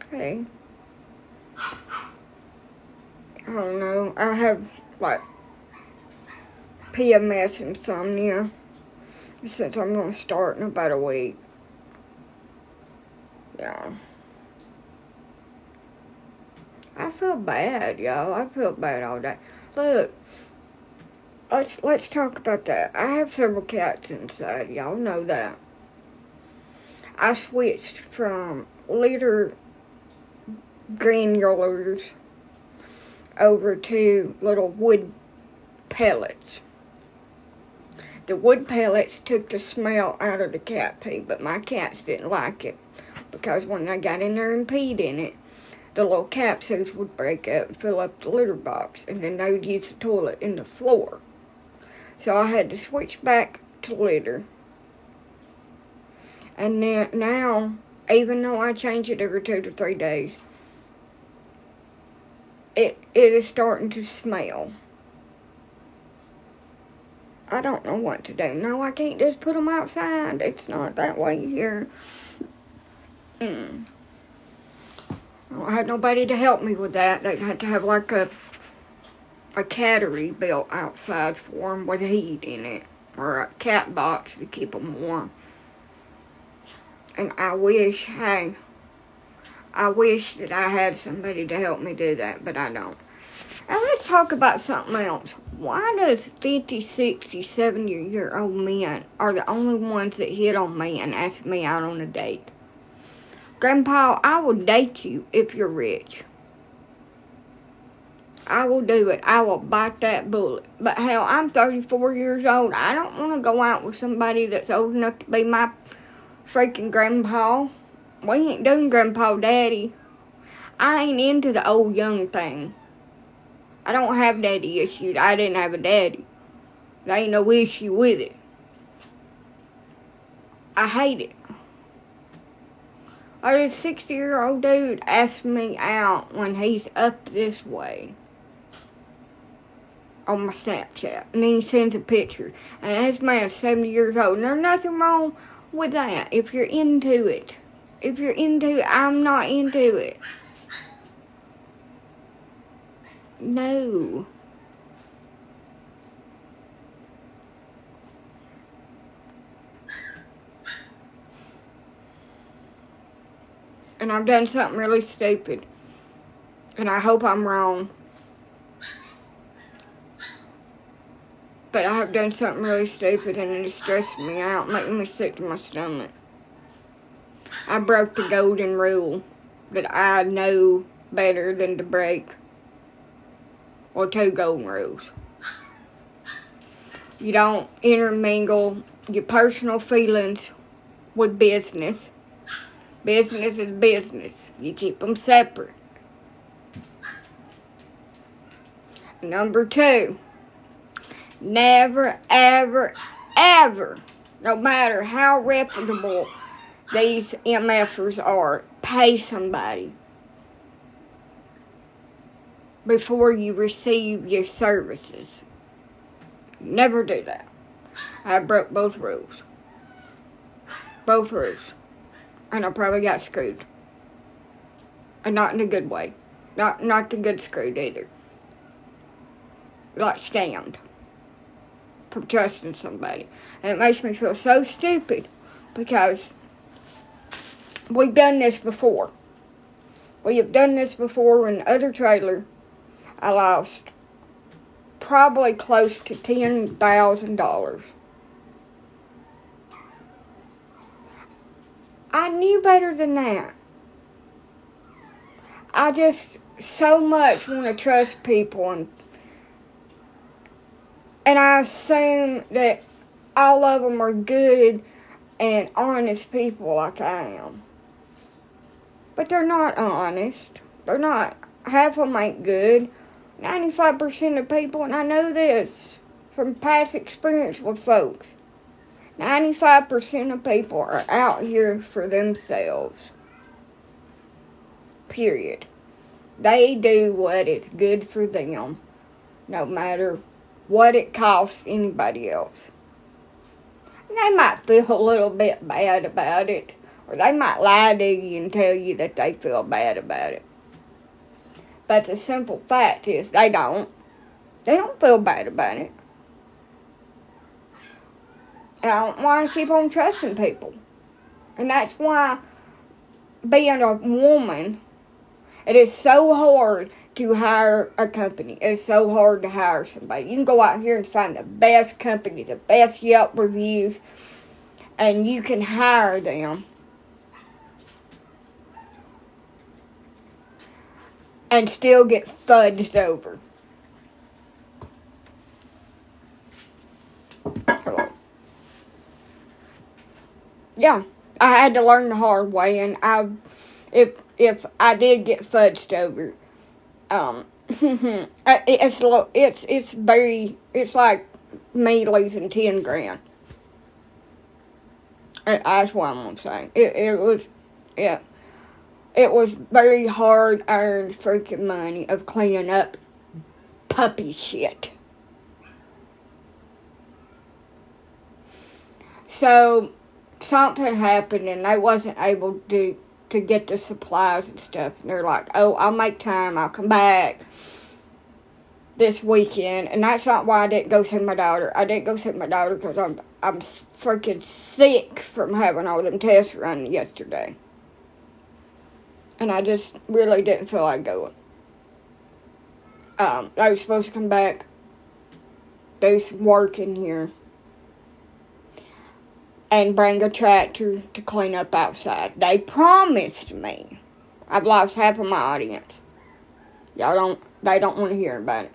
Okay. I don't know. I have, like, PMS insomnia since I'm going to start in about a week. Yeah. I feel bad, y'all. I feel bad all day. Look, let's talk about that. I have several cats inside. Y'all know that. I switched from litter granulars over to little wood pellets. The wood pellets took the smell out of the cat pee, but my cats didn't like it because when I got in there and peed in it, the little capsules would break up and fill up the litter box, and then they would use the toilet in the floor. So I had to switch back to litter. And then now, even though I change it every 2 to 3 days, it is starting to smell. I don't know what to do. No, I can't just put them outside. It's not that way here. I don't have nobody to help me with that. They had to have like a cattery built outside for them with heat in it, or a cat box to keep them warm. And I wish that I had somebody to help me do that, but I don't. Now let's talk about something else. Why does 50, 60, 70-year-old men are the only ones that hit on me and ask me out on a date? Grandpa, I will date you if you're rich. I will do it. I will bite that bullet. But hell, I'm 34 years old. I don't want to go out with somebody that's old enough to be my freaking grandpa. We ain't doing grandpa daddy. I ain't into the old young thing. I don't have daddy issues. I didn't have a daddy. There ain't no issue with it. I hate it. Or this 60-year-old dude asks me out when he's up this way on my Snapchat. And then he sends a picture. And this man's 70 years old. And there's nothing wrong with that if you're into it. If you're into it, I'm not into it. No. And I've done something really stupid. And I hope I'm wrong. But I have done something really stupid and it is stressing me out, making me sick to my stomach. I broke the golden rule that I know better than to break. Or 2 golden rules. You don't intermingle your personal feelings with business. Business is business. You keep them separate. Number 2, never, ever, ever, no matter how reputable these MFers are, pay somebody before you receive your services. Never do that. I broke both rules. Both rules. And I probably got screwed. And not in a good way. Not the good screwed either. Like scammed. For trusting somebody. And it makes me feel so stupid. Because we've done this before. We have done this before in the other trailer. I lost probably close to $10,000. I knew better than that. I just so much want to trust people, and I assume that all of them are good and honest people like I am. But they're not honest. They're not. Half of them ain't good. 95% of people, and I know this from past experience with folks, 95% of people are out here for themselves. Period. They do what is good for them, no matter what it costs anybody else. And they might feel a little bit bad about it Or they might lie to you and tell you that they feel bad about it. But the simple fact is they don't. They don't feel bad about it. And I don't want to keep on trusting people. And that's why being a woman, it is so hard to hire a company. It's so hard to hire somebody. You can go out here and find the best company, the best Yelp reviews, and you can hire them. And still get fudged over. Hello. Yeah, I had to learn the hard way, and if I did get fudged over, it's like me losing 10 grand. That's what I'm gonna say. It was very hard earned freaking money of cleaning up puppy shit. So something happened and they wasn't able to get the supplies and stuff. And they're like, oh, I'll make time. I'll come back this weekend. And that's not why I didn't go see my daughter. I didn't go see my daughter because I'm freaking sick from having all them tests run yesterday. And I just really didn't feel like going. I was supposed to come back, do some work in here, and bring a tractor to clean up outside. They promised me. I've lost half of my audience. They don't want to hear about it.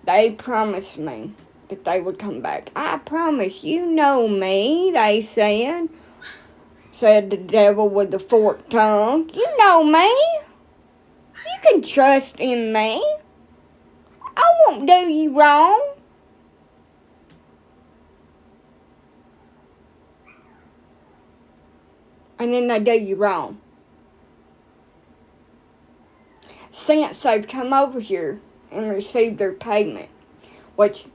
They promised me that they would come back. I promise, you know me, they said. Said the devil with the forked tongue. You know me. You can trust in me. I won't do you wrong. And then they do you wrong. Since they've come over here and received their payment, which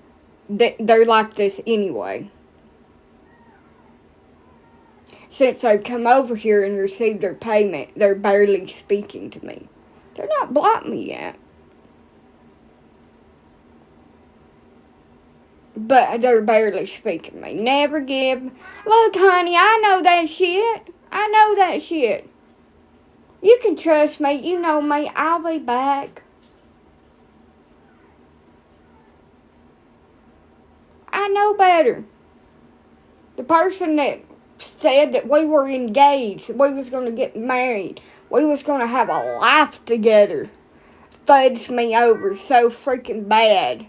they're like this anyway. Since they've come over here and received their payment, they're barely speaking to me. They're not blocking me yet. But they're barely speaking to me. Never give. Look, honey, I know that shit. I know that shit. You can trust me. You know me. I'll be back. I know better. The person that said that we were engaged, we was going to get married, we was going to have a life together, fudged me over so freaking bad.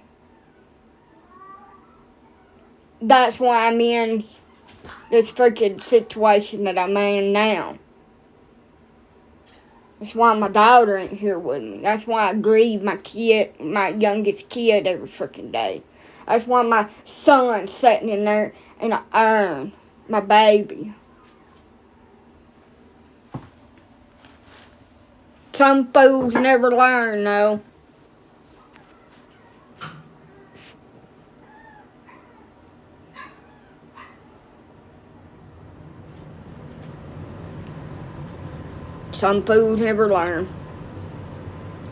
That's why I'm in this freaking situation that I'm in now. That's why my daughter ain't here with me. That's why I grieve my youngest kid every freaking day. That's why my son's sitting in there in an urn. My baby. Some fools never learn, though. Some fools never learn.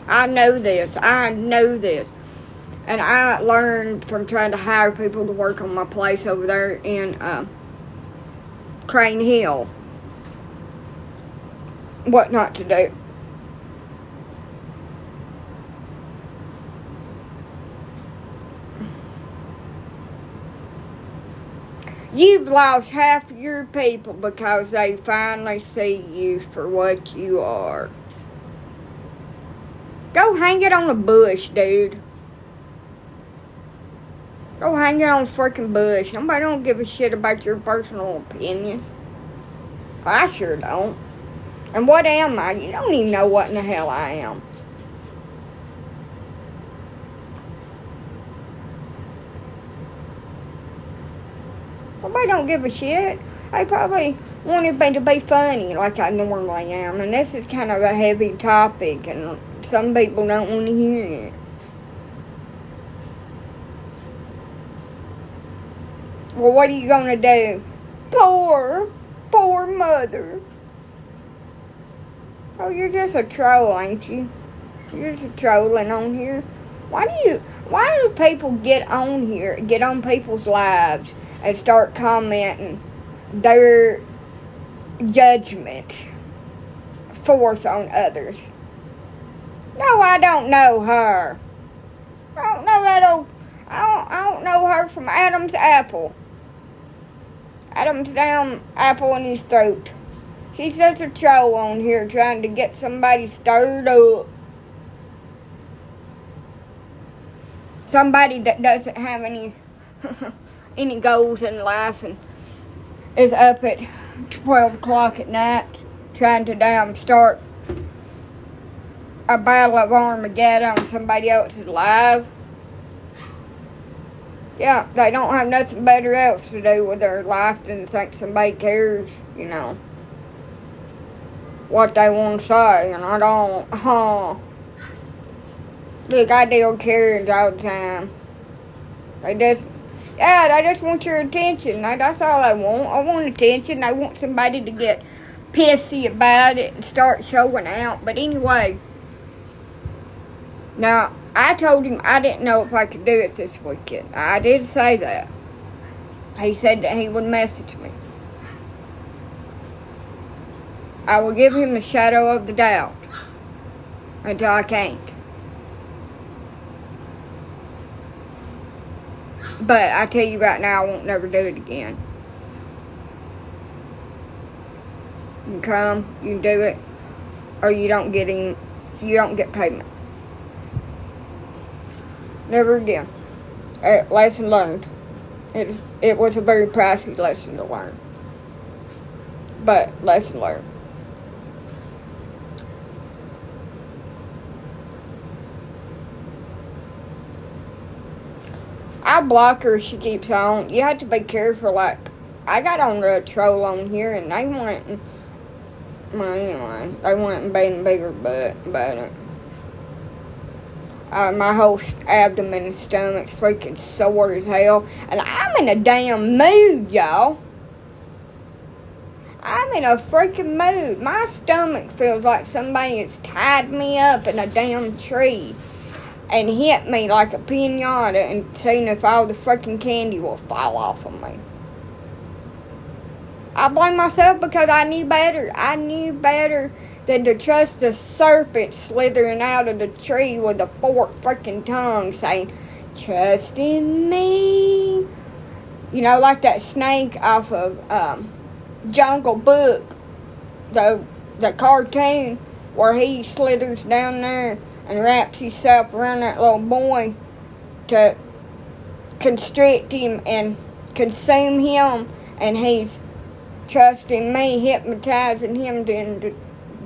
I know this. And I learned from trying to hire people to work on my place over there in Crane Hill what not to do. You've lost half of your people because they finally see you for what you are. Go hang it on a bush, dude. Go hang it on a freaking bush. Nobody don't give a shit about your personal opinion. I sure don't. And what am I? You don't even know what in the hell I am. Nobody don't give a shit. They probably wanted me to be funny like I normally am. And this is kind of a heavy topic and some people don't want to hear it. Well, what are you going to do? Poor mother. Oh, you're just a troll, ain't you? You're just trolling on here. Why do people get on here, get on people's lives and start commenting their judgment forth on others? No, I don't know her. I don't know that old, I don't know her from Adam's apple. Adam's damn apple in his throat. She's just a troll on here trying to get somebody stirred up. Somebody that doesn't have any any goals in life and is up at 12 o'clock at night trying to damn start a battle of Armageddon on somebody else's life. Yeah, they don't have nothing better else to do with their life than to think somebody cares, you know, what they want to say, and I don't, Look, I deal with Karens all the time. They just want your attention. That's all I want. I want attention. I want somebody to get pissy about it and start showing out. But anyway, now, I told him I didn't know if I could do it this weekend. I did say that. He said that he would message me. I will give him the shadow of the doubt until I can't. But I tell you right now, I won't never do it again. You can come, you can do it, or you don't get payment. Never again. Lesson learned. It was a very pricey lesson to learn. But lesson learned. I block her if she keeps on. You have to be careful. Like, I got on the troll on here and they wanting, well, anyway, they wanting being bigger butt about it. My whole abdomen and stomach's freaking sore as hell. And I'm in a damn mood, y'all. I'm in a freaking mood. My stomach feels like somebody has tied me up in a damn tree and hit me like a piñata and seen if all the freaking candy will fall off of me. I blame myself because I knew better. I knew better than to trust the serpent slithering out of the tree with a forked freaking tongue saying, "Trust in me." You know, like that snake off of Jungle Book, the cartoon, where he slithers down there and wraps himself around that little boy to constrict him and consume him, and he's trusting me, hypnotizing him to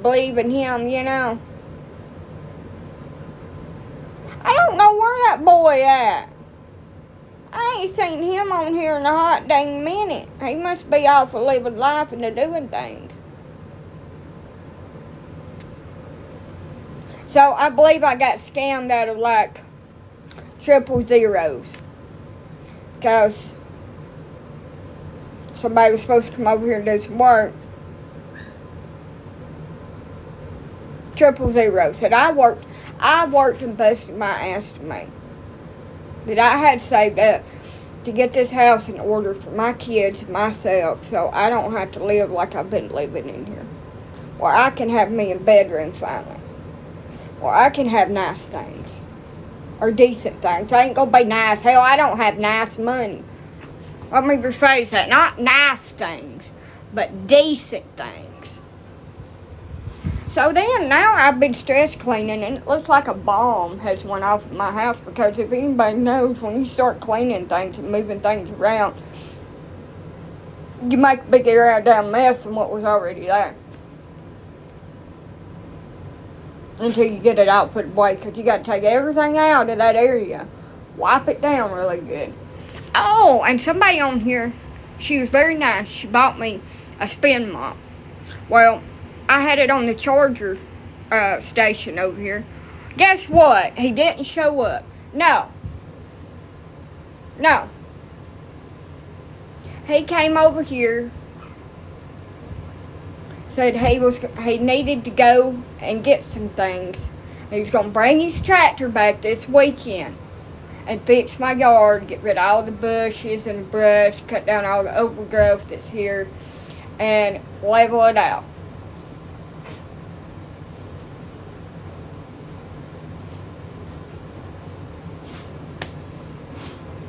believe in him, you know. I don't know where that boy at. I ain't seen him on here in a hot dang minute. He must be off of living life and doing things. So I believe I got scammed out of like 000. Because somebody was supposed to come over here and do some work. 000. Said I worked and busted my ass to me. That I had saved up to get this house in order for my kids and myself, so I don't have to live like I've been living in here. Where I can have me a bedroom finally. Where I can have nice things. Or decent things. I ain't gonna be nice. Hell, I don't have nice money. Let me rephrase that. Not nice things, but decent things. So then, now I've been stress cleaning, and it looks like a bomb has went off in my house, because if anybody knows, when you start cleaning things and moving things around, you make a bigger damn mess than what was already there. Until you get it all put away, because you got to take everything out of that area. Wipe it down really good. Oh, and somebody on here, she was very nice. She bought me a spin mop. Well, I had it on the charger station over here. Guess what? He didn't show up. No. He came over here, said he needed to go and get some things. He was going to bring his tractor back this weekend and fix my yard, get rid of all the bushes and the brush, cut down all the overgrowth that's here, and level it out.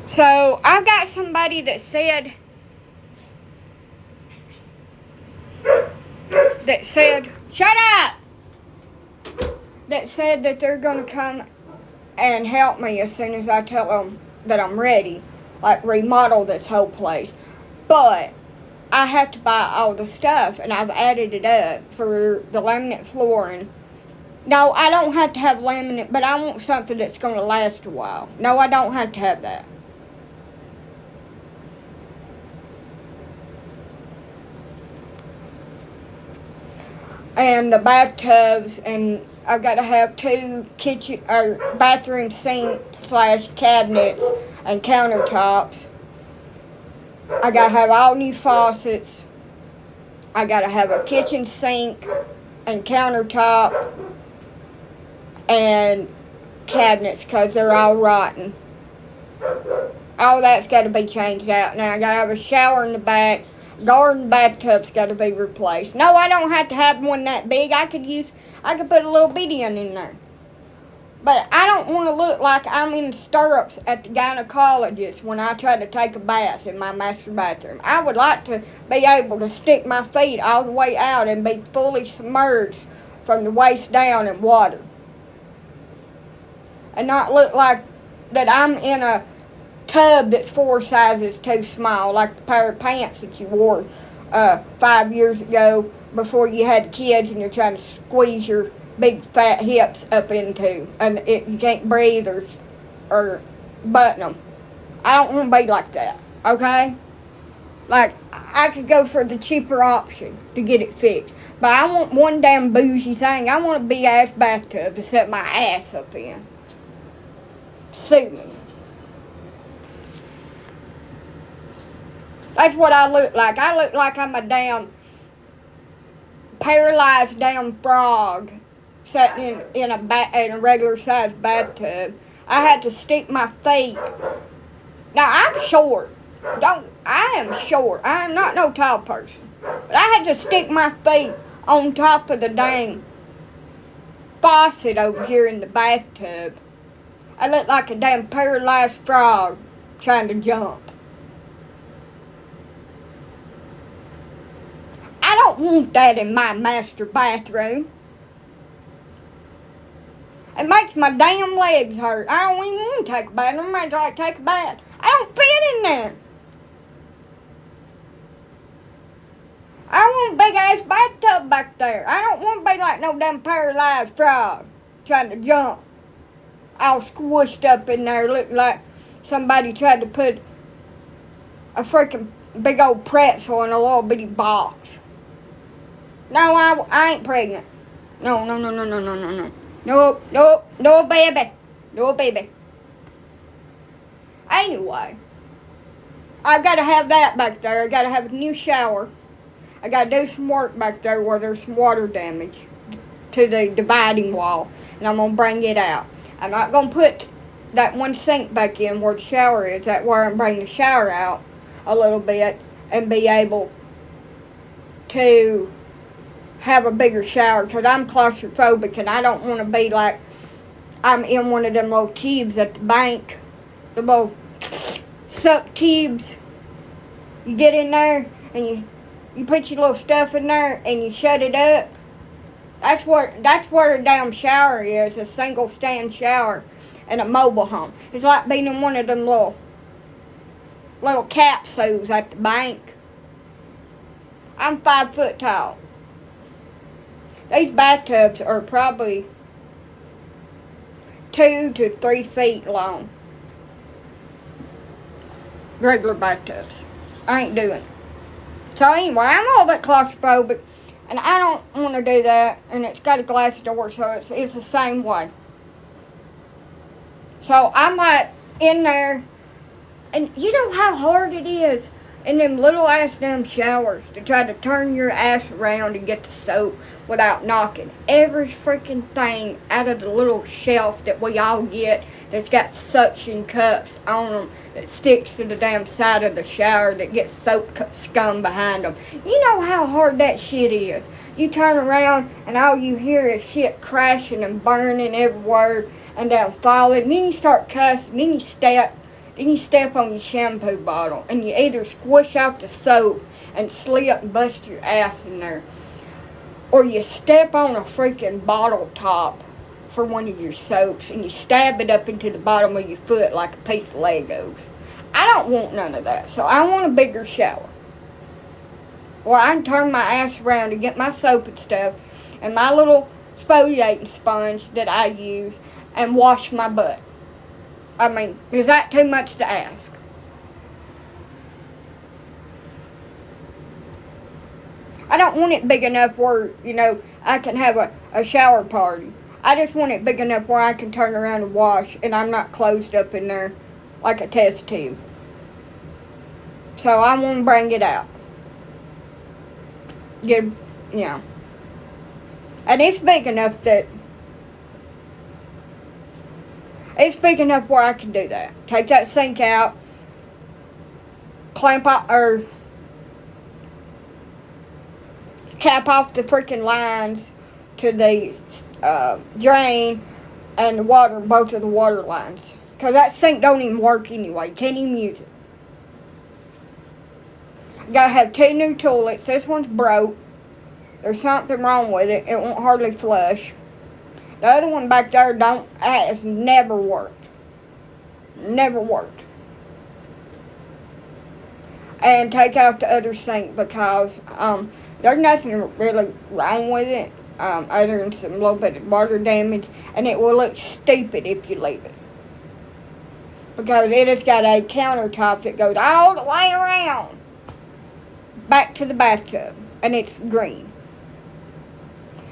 So I've got somebody that said shut up, that said that they're going to come and help me as soon as I tell them that I'm ready, like remodel this whole place. But I have to buy all the stuff, and I've added it up for the laminate flooring. No, I don't have to have laminate, but I want something that's going to last a while. No, I don't have to have that. And the bathtubs, and I've got to have 2 kitchen or bathroom sink / cabinets and countertops. I got to have all new faucets. I got to have a kitchen sink and countertop and cabinets because they're all rotten. All that's got to be changed out. Now I got to have a shower in the back. Garden bathtub's got to be replaced. No, I don't have to have one that big. I could put a little bitty one in there. But I don't want to look like I'm in stirrups at the gynecologist when I try to take a bath in my master bathroom. I would like to be able to stick my feet all the way out and be fully submerged from the waist down in water. And not look like that I'm in a tub that's 4 sizes too small, like the pair of pants that you wore 5 years ago before you had kids and you're trying to squeeze your big fat hips up into, and you can't breathe or button them. I don't want to be like that, okay? Like, I could go for the cheaper option to get it fixed, but I want one damn bougie thing. I want a big ass bathtub to set my ass up in. Suit me. That's what I look like. I look like I'm a damn paralyzed damn frog sitting in a regular sized bathtub. I had to stick my feet. Now I'm short. I am short. I am not no tall person. But I had to stick my feet on top of the dang faucet over here in the bathtub. I look like a damn paralyzed frog trying to jump. I don't want that in my master bathroom. It makes my damn legs hurt. I don't even want to take a bath. I'm ready to take a bath. I don't fit in there. I want a big ass bathtub back there. I don't want to be like no damn paralyzed frog trying to jump. All squished up in there, looking like somebody tried to put a freaking big old pretzel in a little bitty box. No, I ain't pregnant. No. Nope, no baby. No baby. Anyway, I gotta have that back there. I gotta have a new shower. I gotta do some work back there where there's some water damage to the dividing wall. And I'm gonna bring it out. I'm not gonna put that one sink back in where the shower is. That's where I'm bringing the shower out a little bit and be able to have a bigger shower, because I'm claustrophobic and I don't want to be like I'm in one of them little tubes at the bank, the little suck tubes. You get in there and you put your little stuff in there and you shut it up. That's where a damn shower is, a single stand shower in a mobile home. It's like being in one of them little capsules at the bank. I'm 5 foot tall. These bathtubs are probably 2 to 3 feet long. Regular bathtubs. I ain't doing it. So anyway, I'm a little bit claustrophobic, and I don't want to do that, and it's got a glass door, so it's the same way. So I'm like in there, and you know how hard it is in them little ass damn showers to try to turn your ass around and get the soap without knocking every freaking thing out of the little shelf that we all get that's got suction cups on them that sticks to the damn side of the shower that gets soap scum behind them. You know how hard that shit is. You turn around and all you hear is shit crashing and burning everywhere and then falling. And then you start cussing. Then you step on your shampoo bottle and you either squish out the soap and slip and bust your ass in there, or you step on a freaking bottle top for one of your soaps and you stab it up into the bottom of your foot like a piece of Legos. I don't want none of that, so I want a bigger shower where I can turn my ass around and get my soap and stuff and my little exfoliating sponge that I use and wash my butt. I mean, is that too much to ask? I don't want it big enough where, I can have a shower party. I just want it big enough where I can turn around and wash and I'm not closed up in there like a test tube. So I want to bring it out. And it's big enough that it's big enough where I can do that. Take that sink out, clamp out, or cap off the freaking lines to the drain and the water, both of the water lines. Because that sink don't even work anyway. You can't even use it. Gotta have 2 new toilets. This one's broke. There's something wrong with it. It won't hardly flush. The other one back there has never worked. Never worked. And take out the other sink because there's nothing really wrong with it other than some little bit of water damage, and it will look stupid if you leave it. Because it has got a countertop that goes all the way around back to the bathtub, and it's green.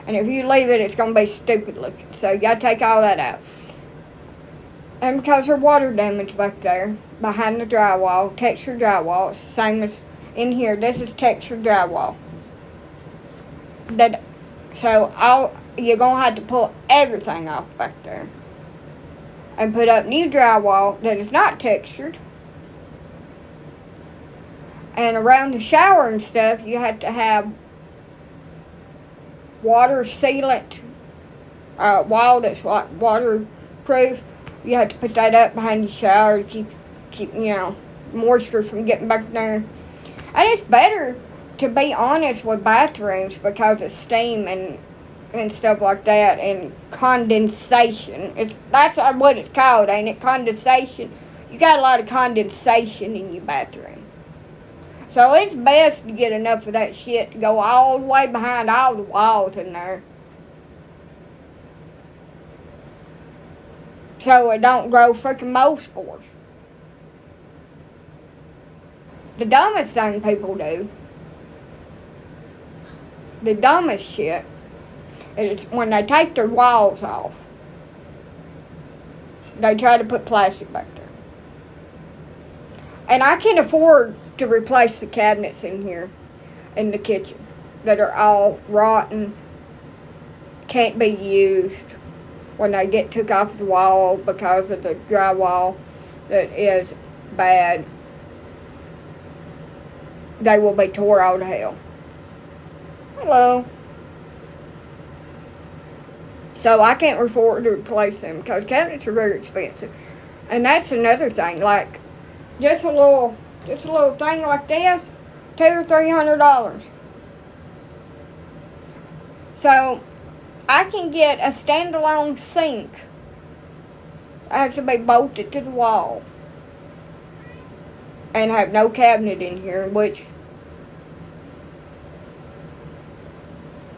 And if you leave it, it's going to be stupid looking. So you got to take all that out. And because there's water damage back there, behind the drywall, textured drywall, it's the same as in here. This is textured drywall. So you're going to have to pull everything off back there. And put up new drywall that is not textured. And around the shower and stuff, you have to have water sealant wall that's waterproof. You have to put that up behind your shower to keep moisture from getting back there. And it's better, to be honest, with bathrooms because of steam and stuff like that and condensation. That's what it's called, ain't it? Condensation. You got a lot of condensation in your bathroom. So it's best to get enough of that shit to go all the way behind all the walls in there. So it don't grow freaking mold spores. The dumbest thing people do, the dumbest shit, is when they take their walls off, they try to put plastic back there. And I can afford to replace the cabinets in here, in the kitchen, that are all rotten, can't be used when they get took off the wall because of the drywall that is bad. They will be tore all to hell. Hello. So I can't afford to replace them because cabinets are very expensive. And that's another thing, like just a little thing like this, $200 or $300. So I can get a standalone sink. It has to be bolted to the wall and have no cabinet in here, which,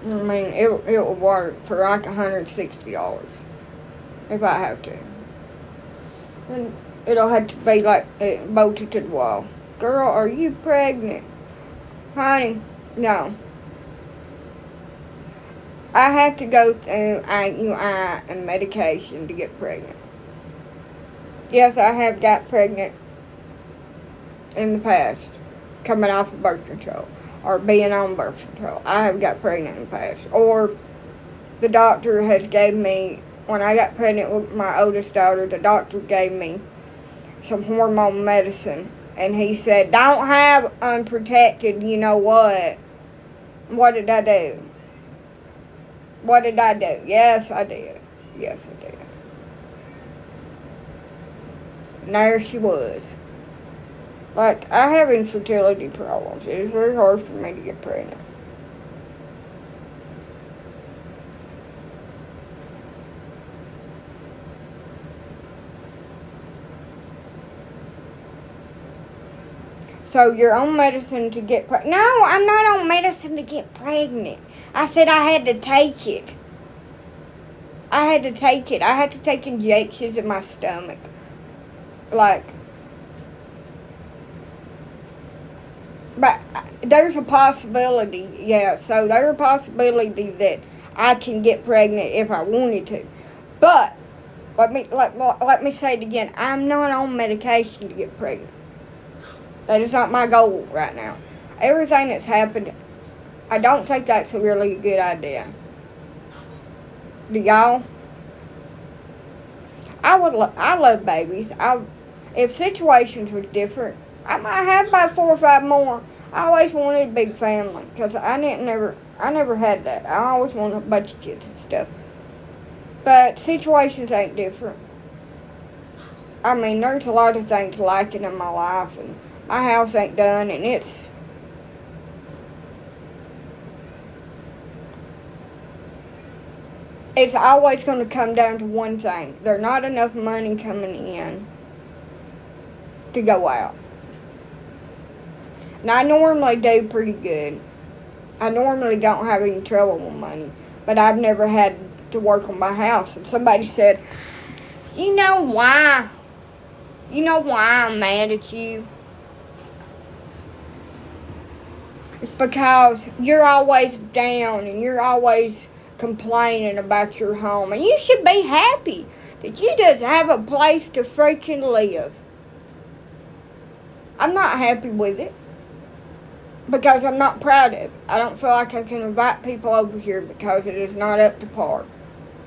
I mean, it will work for like $160 if I have to. And it'll have to be like bolted to the wall. Girl, are you pregnant? Honey, no. I have to go through IUI and medication to get pregnant. Yes, I have got pregnant in the past. coming off of birth control or being on birth control. I have got pregnant in the past. Or the doctor has gave me, when I got pregnant with my oldest daughter, the doctor gave me some hormone medicine. And he said, don't have unprotected, you know what. What did I do? What did I do? Yes, I did. Yes, I did. And there she was. Like, I have infertility problems. It is very hard for me to get pregnant. So you're on medicine to get pregnant? No, I'm not on medicine to get pregnant. I said I had to take it. I had to take it. I had to take injections in my stomach. Like, but there's a possibility, yeah. So there's a possibility that I can get pregnant if I wanted to. But let me say it again. I'm not on medication to get pregnant. That is not my goal right now. Everything that's happened, I don't think that's a really good idea. Do y'all? I love babies. If situations were different, I might have about 4 or 5 more. I always wanted a big family because I never had that. I always wanted a bunch of kids and stuff. But situations ain't different. I mean, there's a lot of things lacking in my life, and my house ain't done, and it's always going to come down to one thing. There's not enough money coming in to go out. Now, I normally do pretty good. I normally don't have any trouble with money, but I've never had to work on my house. And somebody said, you know why? You know why I'm mad at you? It's because you're always down and you're always complaining about your home. And you should be happy that you just have a place to freaking live. I'm not happy with it because I'm not proud of it. I don't feel like I can invite people over here because it is not up to par.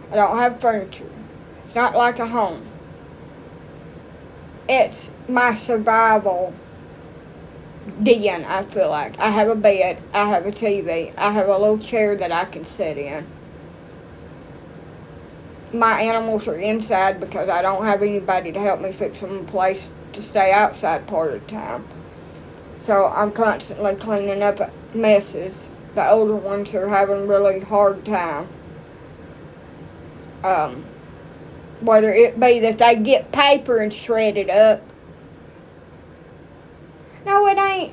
I don't have furniture. It's not like a home. It's my survival den, I feel like. I have a bed, I have a TV, I have a little chair that I can sit in. My animals are inside because I don't have anybody to help me fix them a place to stay outside part of the time. So I'm constantly cleaning up messes. The older ones are having a really hard time. Whether it be that they get paper and shred it up. No, it ain't.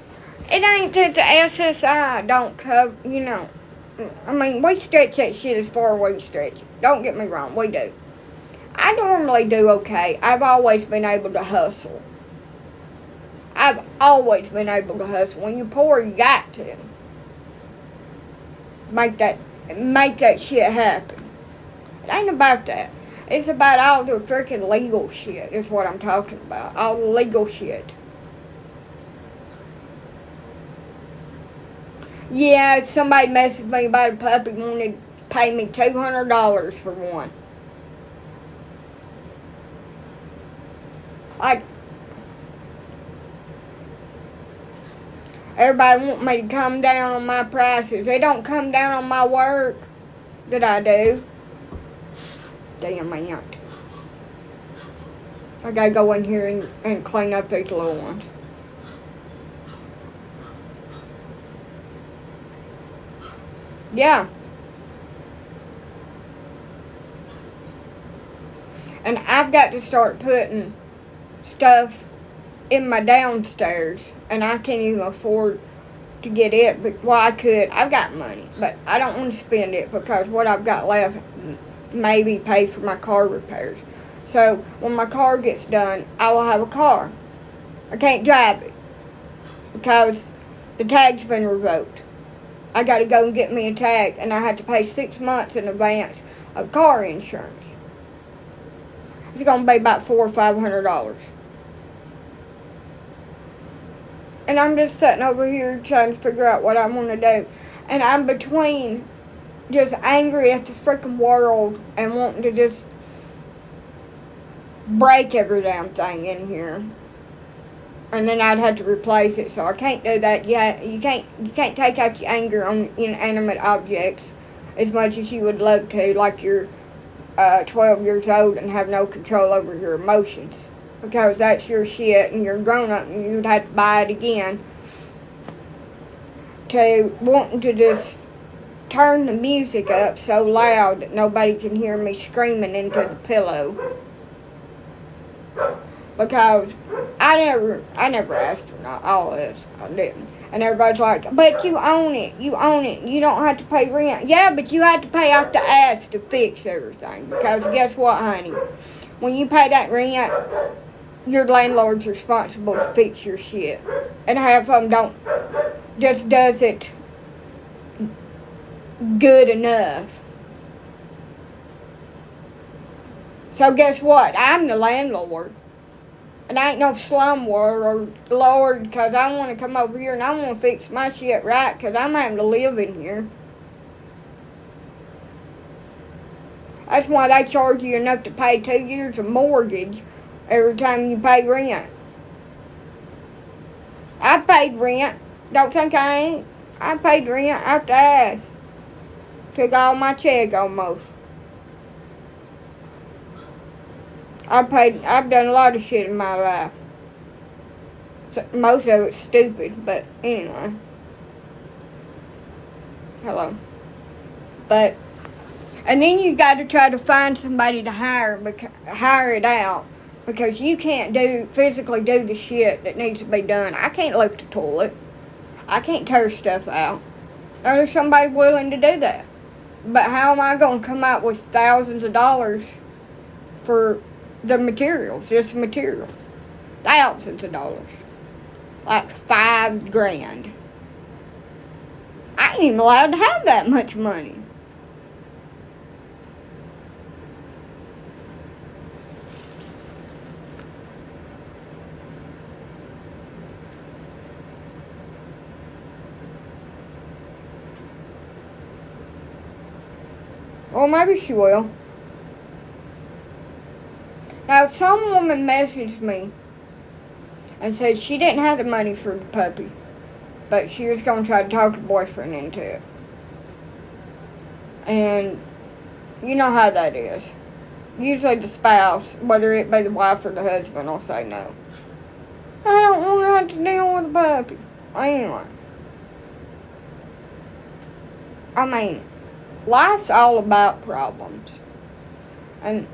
It ain't that the SSI don't cover, you know. I mean, we stretch that shit as far as we can stretch it. Don't get me wrong, we do. I normally do okay. I've always been able to hustle. I've always been able to hustle. When you're poor, you got to. Make that shit happen. It ain't about that. It's about all the freaking legal shit is what I'm talking about. All the legal shit. Yeah, somebody messaged me about a puppy wanted to pay me $200 for one. Like, everybody want me to come down on my prices. They don't come down on my work that I do. Damn it. I gotta go in here and clean up these little ones. Yeah. And I've got to start putting stuff in my downstairs. And I can't even afford to get it. But, well, I could. I've got money. But I don't want to spend it because what I've got left maybe pay for my car repairs. So when my car gets done, I will have a car. I can't drive it because the tag's been revoked. I got to go and get me a tag, and I have to pay 6 months in advance of car insurance. It's going to be about $400 or $500. And I'm just sitting over here trying to figure out what I want to do. And I'm between just angry at the freaking world and wanting to just break every damn thing in here. And then I'd have to replace it, so I can't do that yet. You can't take out your anger on inanimate objects as much as you would love to, like you're 12 years old and have no control over your emotions. Because that's your shit and you're grown up and you'd have to buy it again. To wanting to just turn the music up so loud that nobody can hear me screaming into the pillow. Because I never asked for all this. I didn't. And everybody's like, but you own it. You own it. You don't have to pay rent. Yeah, but you have to pay out the ass to fix everything. Because guess what, honey? When you pay that rent, your landlord's responsible to fix your shit. And half of them just does it good enough. So guess what? I'm the landlord. And I ain't no slumlord or lord, because I want to come over here and I want to fix my shit right, because I'm having to live in here. That's why they charge you enough to pay 2 years of mortgage every time you pay rent. I paid rent. Don't think I ain't. I paid rent out the ass. Took all my check almost. I've done a lot of shit in my life. So, most of it's stupid, but anyway. Hello. But, and then you got to try to find somebody to hire it out, because you can't physically do the shit that needs to be done. I can't lift a toilet. I can't tear stuff out. Now, there's somebody willing to do that. But how am I going to come out with thousands of dollars for the materials, just material? Thousands of dollars. Like $5,000. I ain't even allowed to have that much money. Or maybe she will. Now, some woman messaged me and said she didn't have the money for the puppy, but she was going to try to talk her boyfriend into it. And you know how that is. Usually the spouse, whether it be the wife or the husband, will say no. I don't want to have to deal with a puppy. Anyway. I mean, life's all about problems. And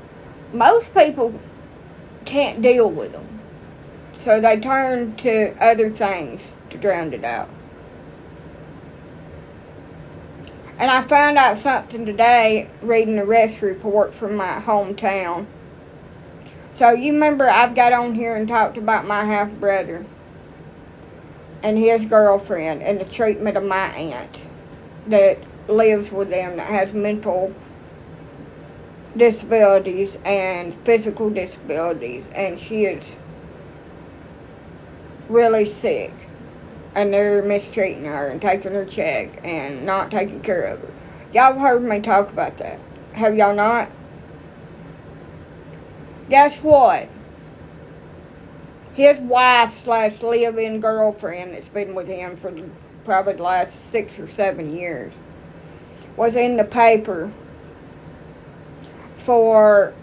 most people can't deal with them. So they turn to other things to drown it out. And I found out something today reading the arrest report from my hometown. So you remember I've got on here and talked about my half-brother and his girlfriend and the treatment of my aunt that lives with them, that has mental disabilities and physical disabilities, and she is really sick, and they're mistreating her and taking her check and not taking care of her. Y'all have heard me talk about that. Have y'all not? Guess what? His wife / live-in girlfriend that's been with him for probably the last 6 or 7 years was in the paper for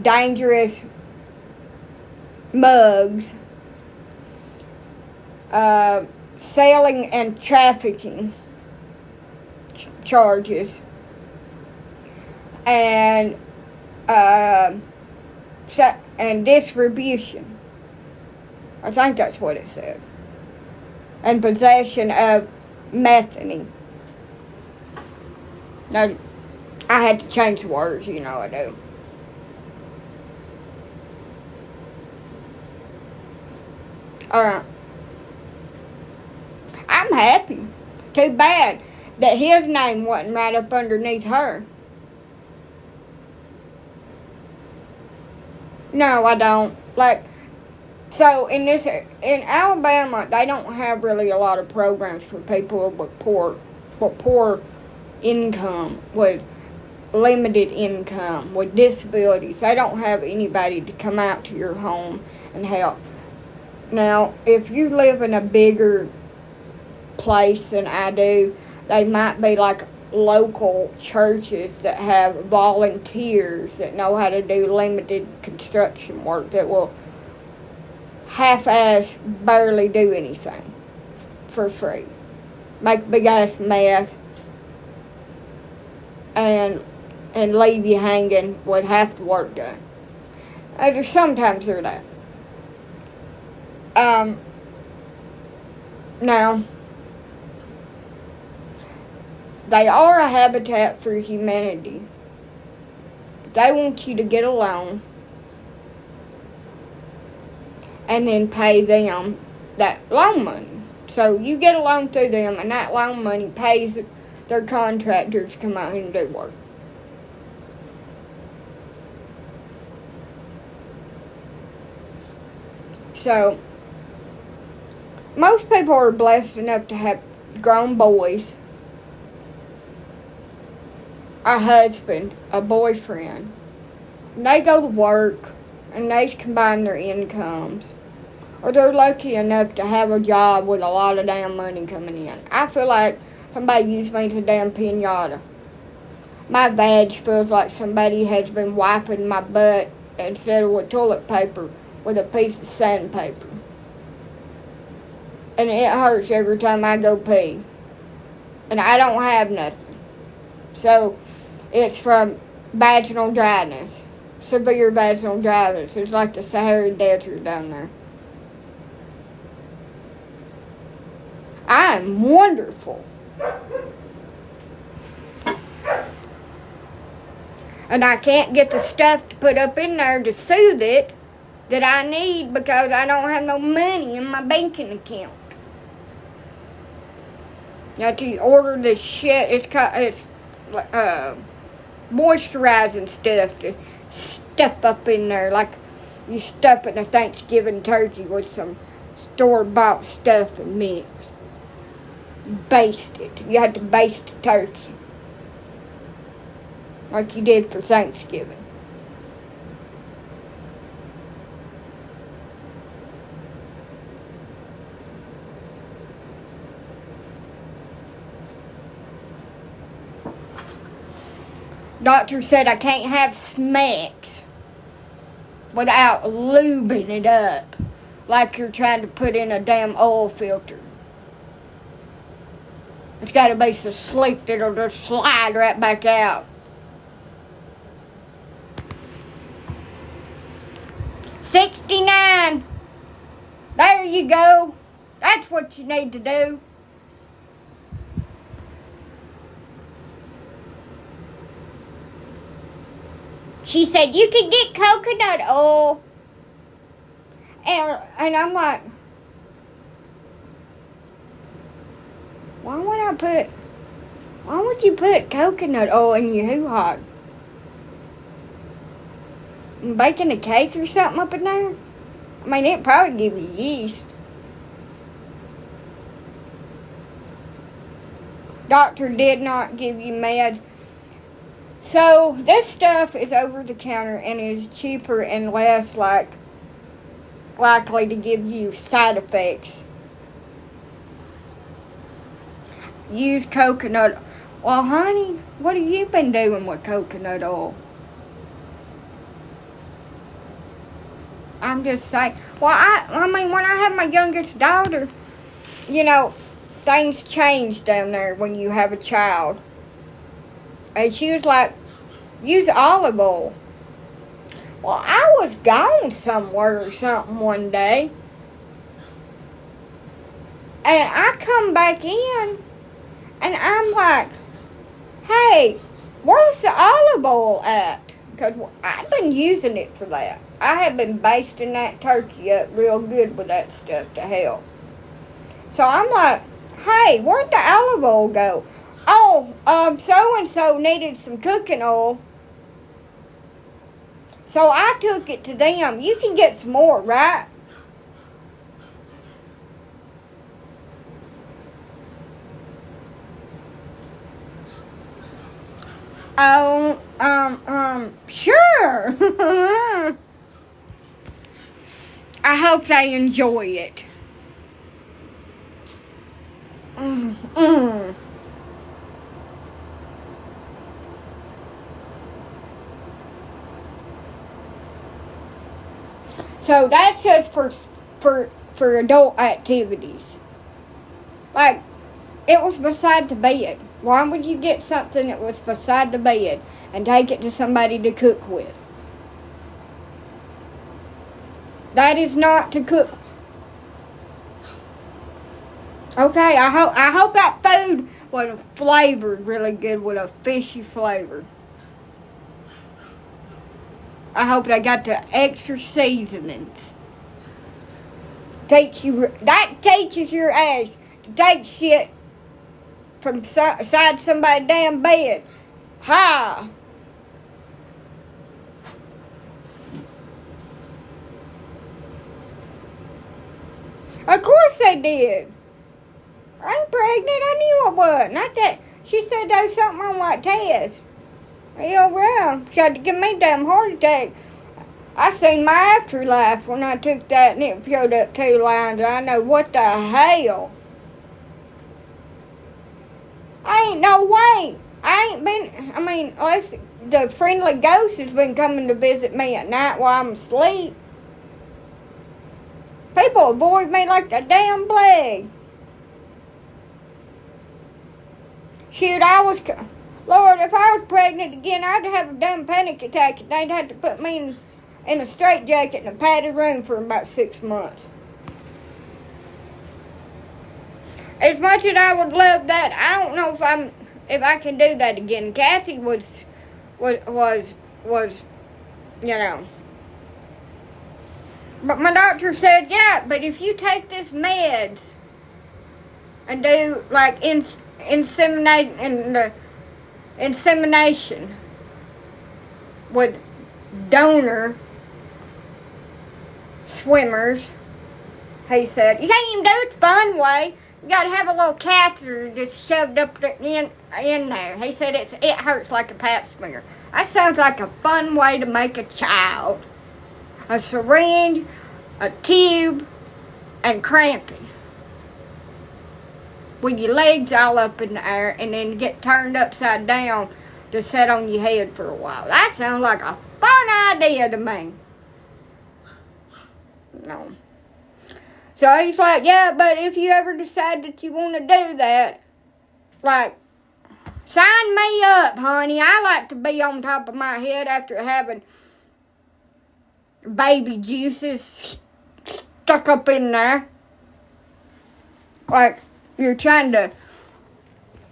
dangerous mugs, selling and trafficking charges, and distribution. I think that's what it said. And possession of methane. Now, I had to change the words, you know I do. Alright. I'm happy. Too bad that his name wasn't right up underneath her. No, I don't. Like, So in Alabama, they don't have really a lot of programs for people with poor income, with limited income, with disabilities. They don't have anybody to come out to your home and help. Now, if you live in a bigger place than I do, they might be like local churches that have volunteers that know how to do limited construction work that will half-ass barely do anything for free. Make a big-ass mess and leave you hanging with half the work done. Sometimes they're that. Now, they are a Habitat for Humanity. They want you to get a loan and then pay them that loan money. So you get a loan through them, and that loan money pays their contractors to come out here and do work. So, most people are blessed enough to have grown boys, a husband, a boyfriend. And they go to work, and they combine their incomes. Or they're lucky enough to have a job with a lot of damn money coming in. I feel like somebody used me as a damn pinata. My vag feels like somebody has been wiping my butt instead of with toilet paper with a piece of sandpaper. And it hurts every time I go pee. And I don't have nothing. So, it's from vaginal dryness. Severe vaginal dryness. It's like the Sahara Desert down there. I am wonderful. And I can't get the stuff to put up in there to soothe it that I need because I don't have no money in my banking account. You have to order this shit. It's moisturizing stuff to stuff up in there, like you stuff in a Thanksgiving turkey with some store-bought stuff and mix. Baste it. You have to baste the turkey like you did for Thanksgiving. Doctor said I can't have smacks without lubing it up like you're trying to put in a damn oil filter. It's got to be so sleek that it'll just slide right back out. 69. There you go. That's what you need to do. She said, you can get coconut oil. And I'm like, why would you put coconut oil in your hoo-ha? Baking a cake or something up in there? I mean, it'd probably give you yeast. Doctor did not give you meds. So, this stuff is over the counter and is cheaper and less likely to give you side effects. Use coconut. Well, honey, what have you been doing with coconut oil? I'm just saying. Well, I mean, when I had my youngest daughter, things change down there when you have a child. And she was like, use olive oil. Well, I was gone somewhere or something one day. And I come back in, and I'm like, hey, where's the olive oil at? Because I've been using it for that. I have been basting that turkey up real good with that stuff to help. So I'm like, hey, where'd the olive oil go? Oh, so-and-so needed some cooking oil. So I took it to them. You can get some more, right? Oh, sure. I hope they enjoy it. So that's just for adult activities. Like, it was beside the bed. Why would you get something that was beside the bed and take it to somebody to cook with? That is not to cook. Okay, I hope that food was flavored really good with a fishy flavor. I hope they got the extra seasonings. That teaches your ass to take shit from inside somebody's damn bed. Ha! Of course they did. I'm pregnant. I knew I was. Not that. She said there was something wrong with that test. Yeah, well, she had to give me a damn heart attack. I seen my afterlife when I took that and it showed up 2 lines. I know what the hell. Ain't no way. Unless the friendly ghost has been coming to visit me at night while I'm asleep. People avoid me like the damn plague. Shoot, Lord, if I was pregnant again, I'd have a damn panic attack and they'd have to put me in a straitjacket in a padded room for about 6 months. As much as I would love that, I don't know if I can do that again. Kathy was, you know. But my doctor said, yeah, but if you take this meds and do like insemination with donor swimmers, he said, you can't even do it the fun way. You gotta have a little catheter just shoved up in there. He said it hurts like a pap smear. That sounds like a fun way to make a child. A syringe, a tube, and cramping. With your legs all up in the air and then get turned upside down to sit on your head for a while. That sounds like a fun idea to me. No. So he's like, yeah, but if you ever decide that you want to do that, like, sign me up, honey. I like to be on top of my head after having baby juices stuck up in there. Like, you're trying to,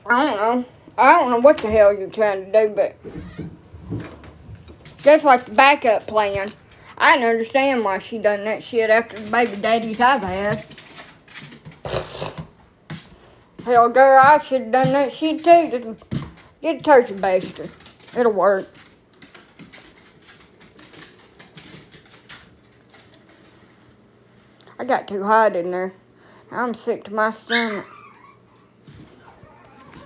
I don't know what the hell you're trying to do, but just like the backup plan. I didn't understand why she done that shit after the baby daddies I've had. Hell, girl, I should have done that shit too. Just get a turkey baster. It'll work. I got too hot in there. I'm sick to my stomach.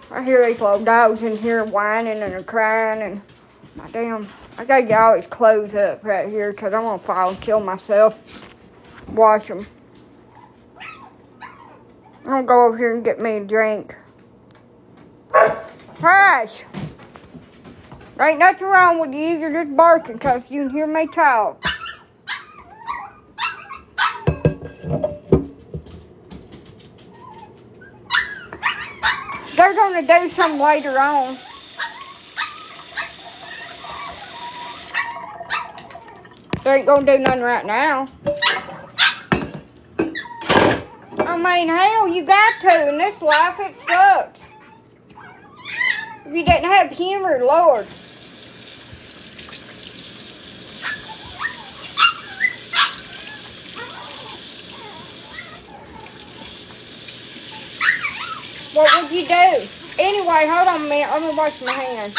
I hear these little dogs in here whining and crying and my damn... I gotta get all these clothes up right here because I'm gonna fall and kill myself. Wash them. I'm gonna go over here and get me a drink. Hush! There ain't nothing wrong with you. You're just barking because you can hear me talk. They're gonna do something later on. They ain't gonna do nothing right now. I mean, hell, you got to. In this life, it sucks. If you didn't have humor, Lord. What would you do? Anyway, hold on a minute. Let me wash my hands.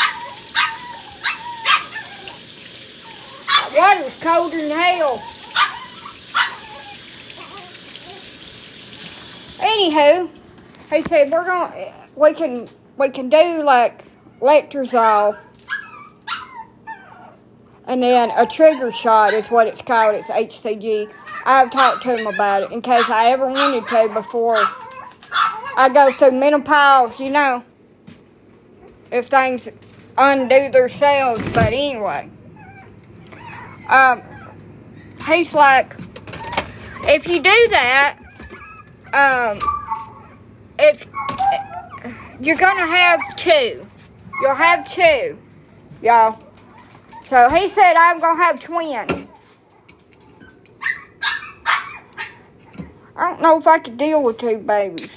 That water's colder than hell. Anywho, he said we can do like letrozole And then a trigger shot is what it's called. It's HCG. I've talked to him about it in case I ever wanted to before I go through menopause, you know, if things undo themselves. But anyway, he's like, if you do that, you're gonna have two. You'll have two, y'all. So he said I'm gonna have twins. I don't know if I could deal with two babies.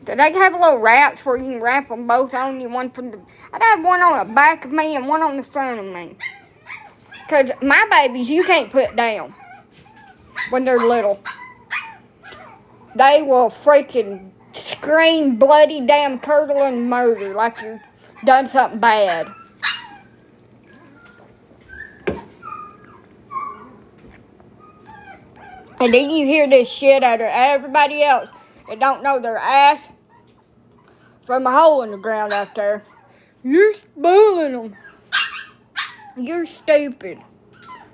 Do they have little wraps where you can wrap them both on you? I'd have one on the back of me and one on the front of me. Because my babies, you can't put down when they're little. They will freaking scream bloody damn curdling murder like you've done something bad. And then you hear this shit out of everybody else that don't know their ass from a hole in the ground out there. You're spoiling them. You're stupid.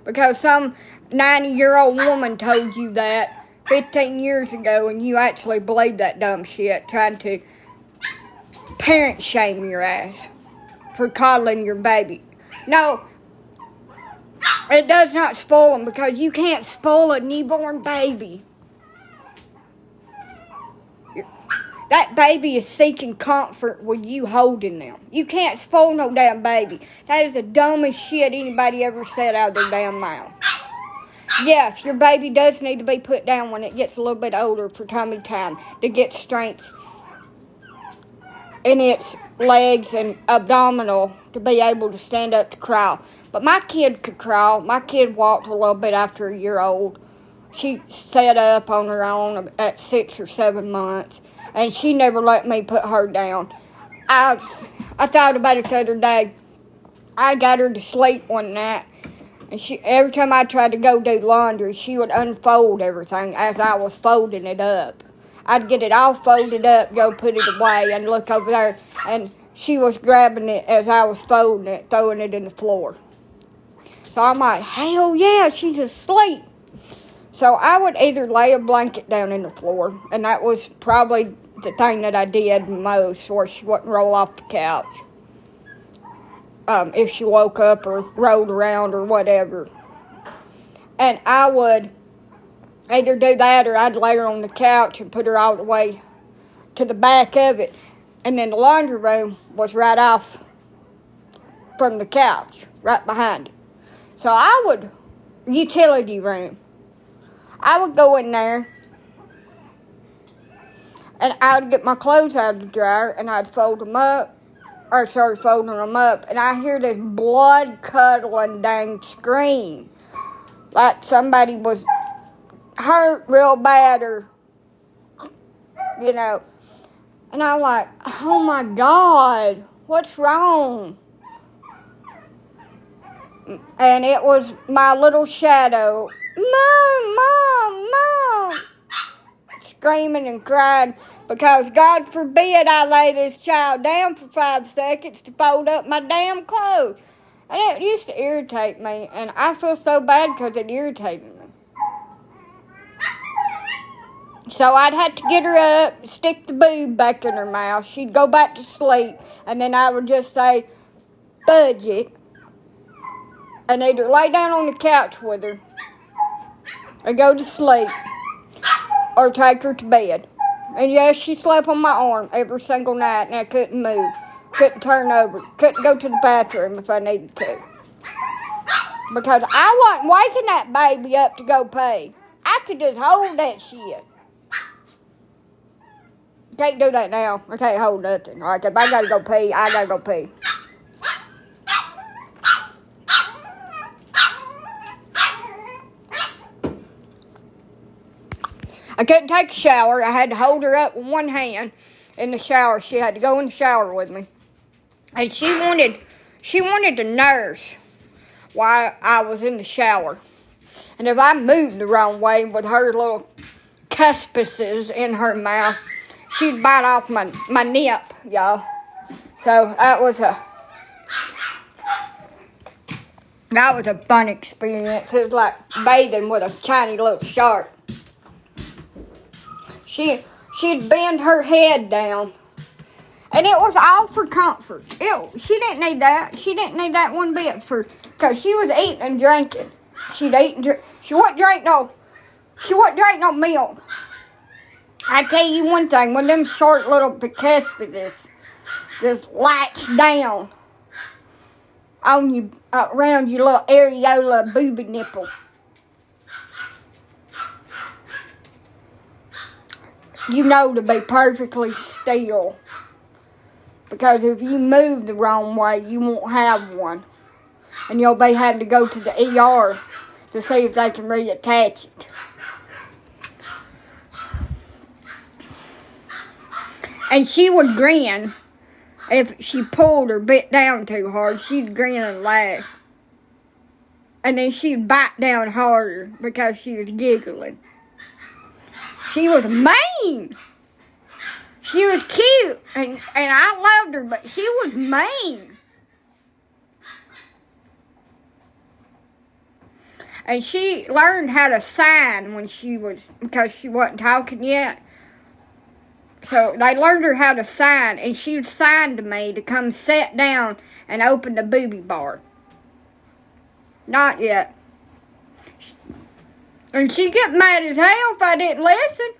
Because some 90-year-old woman told you that 15 years ago and you actually believed that dumb shit, trying to parent shame your ass for coddling your baby. No, it does not spoil them because you can't spoil a newborn baby. That baby is seeking comfort with you holding them. You can't spoil no damn baby. That is the dumbest shit anybody ever said out of their damn mouth. Yes, your baby does need to be put down when it gets a little bit older for tummy time to get strength in its legs and abdominal to be able to stand up to crawl. But my kid could crawl. My kid walked a little bit after a year old. She sat up on her own at 6 or 7 months. And she never let me put her down. I thought about it the other day. I got her to sleep one night. And every time I tried to go do laundry, she would unfold everything as I was folding it up. I'd get it all folded up, go put it away, and look over there. And she was grabbing it as I was folding it, throwing it in the floor. So I'm like, hell yeah, she's asleep. So I would either lay a blanket down in the floor, and that was probably the thing that I did most, where she wouldn't roll off the couch if she woke up or rolled around or whatever. And I would either do that or I'd lay her on the couch and put her all the way to the back of it. And then the laundry room was right off from the couch, right behind it. So utility room. I would go in there and I would get my clothes out of the dryer and I'd fold them up, or start folding them up, and I hear this blood-curdling dang scream. Like somebody was hurt real bad or, you know. And I'm like, oh my God, what's wrong? And it was my little shadow. Mom, Mom, Mom. Screaming and crying because God forbid I lay this child down for 5 seconds to fold up my damn clothes. And it used to irritate me, and I feel so bad because it irritated me. So I'd have to get her up, stick the boob back in her mouth. She'd go back to sleep, and then I would just say, fudge it, and either lay down on the couch with her or go to sleep or take her to bed. And yes, she slept on my arm every single night, and I couldn't move, couldn't turn over, couldn't go to the bathroom if I needed to. Because I wasn't waking that baby up to go pee. I could just hold that shit. Can't do that now. I can't hold nothing. Like, if I gotta go pee, I gotta go pee. I couldn't take a shower. I had to hold her up with one hand in the shower. She had to go in the shower with me. And she wanted to nurse while I was in the shower. And if I moved the wrong way with her little cuspices in her mouth, she'd bite off my nip, y'all. So that was That was a fun experience. It was like bathing with a tiny little shark. She'd bend her head down. And it was all for comfort. She didn't need that. She didn't need that one bit because she was eating and drinking. She wouldn't drink no milk. I tell you one thing, when them short little bicuspids just latch down on you, around your little areola booby nipple, you know to be perfectly still. Because if you move the wrong way, you won't have one. And you'll be having to go to the ER to see if they can reattach it. And she would grin. If she pulled or bit down too hard, she'd grin and laugh. And then she'd bite down harder because she was giggling. She was mean. She was cute, and I loved her, but she was mean. And she learned how to sign because she wasn't talking yet. So they learned her how to sign, and she would sign to me to come sit down and open the booby bar. Not yet. And she'd get mad as hell if I didn't listen.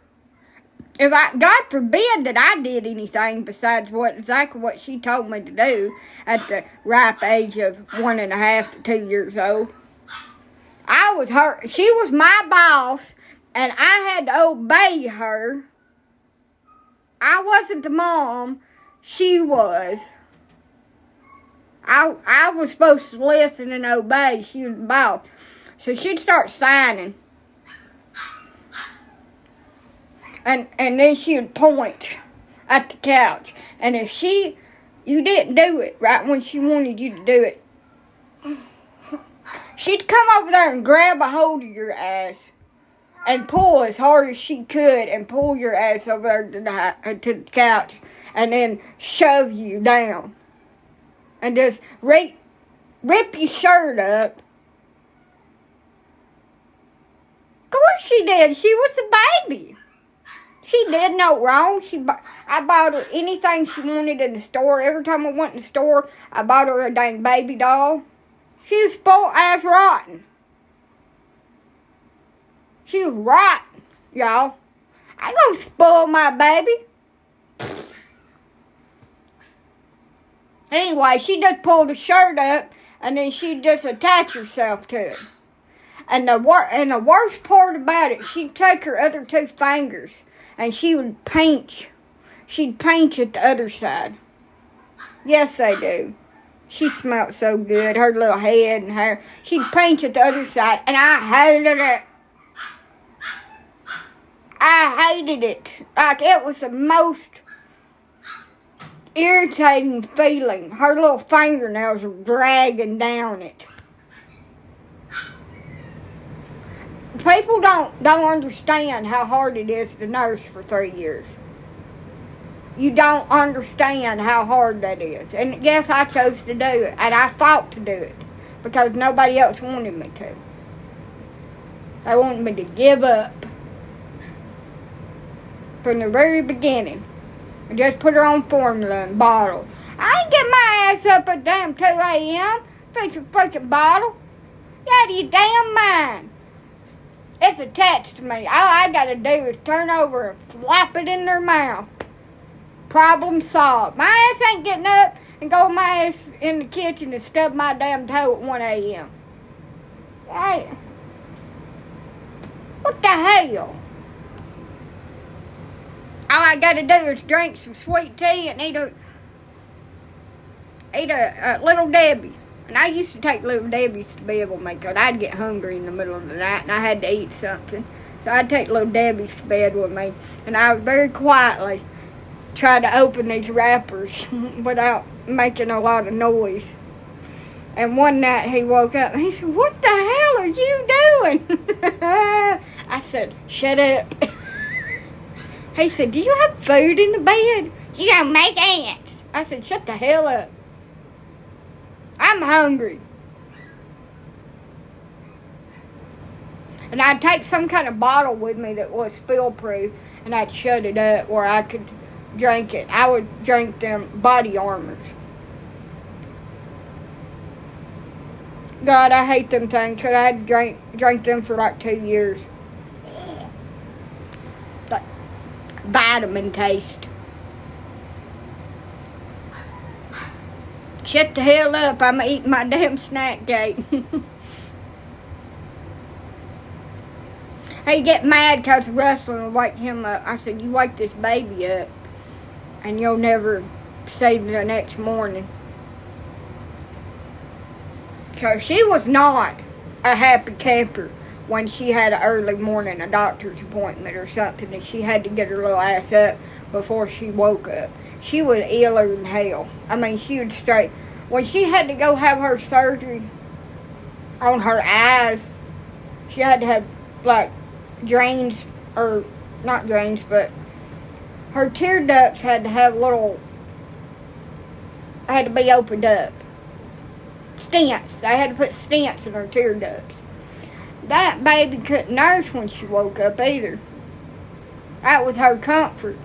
God forbid that I did anything besides exactly what she told me to do at the ripe age of 1.5 to 2 years old. She was my boss, and I had to obey her. I wasn't the mom, she was. I was supposed to listen and obey. She was the boss. So she'd start signing. And then she would point at the couch. And if you didn't do it right when she wanted you to do it, she'd come over there and grab a hold of your ass and pull as hard as she could and pull your ass over there to the couch and then shove you down. And just rip your shirt up. Of course she did. She was a baby. She did no wrong. I bought her anything she wanted in the store. Every time I went in the store, I bought her a dang baby doll. She was spoiled as rotten. She was rotten, y'all. I ain't gonna spoil my baby. Anyway, she just pulled the shirt up, and then she'd just attach herself to it. And the worst part about it, she'd take her other 2 fingers, and she would pinch. She'd pinch at the other side. Yes, they do. She smelled so good. Her little head and hair. She'd pinch at the other side, and I hated it. I hated it. Like, it was the most irritating feeling. Her little fingernails were dragging down it. People don't understand how hard it is to nurse for 3 years. You don't understand how hard that is. And yes, I chose to do it. And I fought to do it. Because nobody else wanted me to. They wanted me to give up. From the very beginning. And just put her on formula and bottle. I ain't get my ass up at damn 2 a.m. Fix a freaking bottle. You out of your damn mind. It's attached to me. All I gotta do is turn over and flop it in their mouth. Problem solved. My ass ain't getting up and going my ass in the kitchen and stub my damn toe at 1 a.m. Hey, what the hell? All I gotta do is drink some sweet tea and eat a Little Debbie. And I used to take Little Debbie's to bed with me because I'd get hungry in the middle of the night and I had to eat something. So I'd take Little Debbie's to bed with me. And I would very quietly try to open these wrappers without making a lot of noise. And one night he woke up and he said, "What the hell are you doing?" I said, "Shut up." He said, "Do you have food in the bed? You gonna make ants." I said, "Shut the hell up. I'm hungry." And I'd take some kind of bottle with me that was spill-proof, and I'd shut it up where I could drink it. I would drink them body armors. God, I hate them things, because I had to drink them for like 2 years. Like vitamin taste. Shut the hell up, I'm eating my damn snack cake. He'd get mad because Russell would wake him up. I said, you wake this baby up, and you'll never see the next morning. Because she was not a happy camper when she had an early morning, a doctor's appointment or something, and she had to get her little ass up before she woke up. She was iller than hell. I mean, she would straight... When she had to go have her surgery on her eyes, she had to have, like, drains, or not drains, but her tear ducts had to have little... had to be opened up. Stents. They had to put stents in her tear ducts. That baby couldn't nurse when she woke up either. That was her comfort.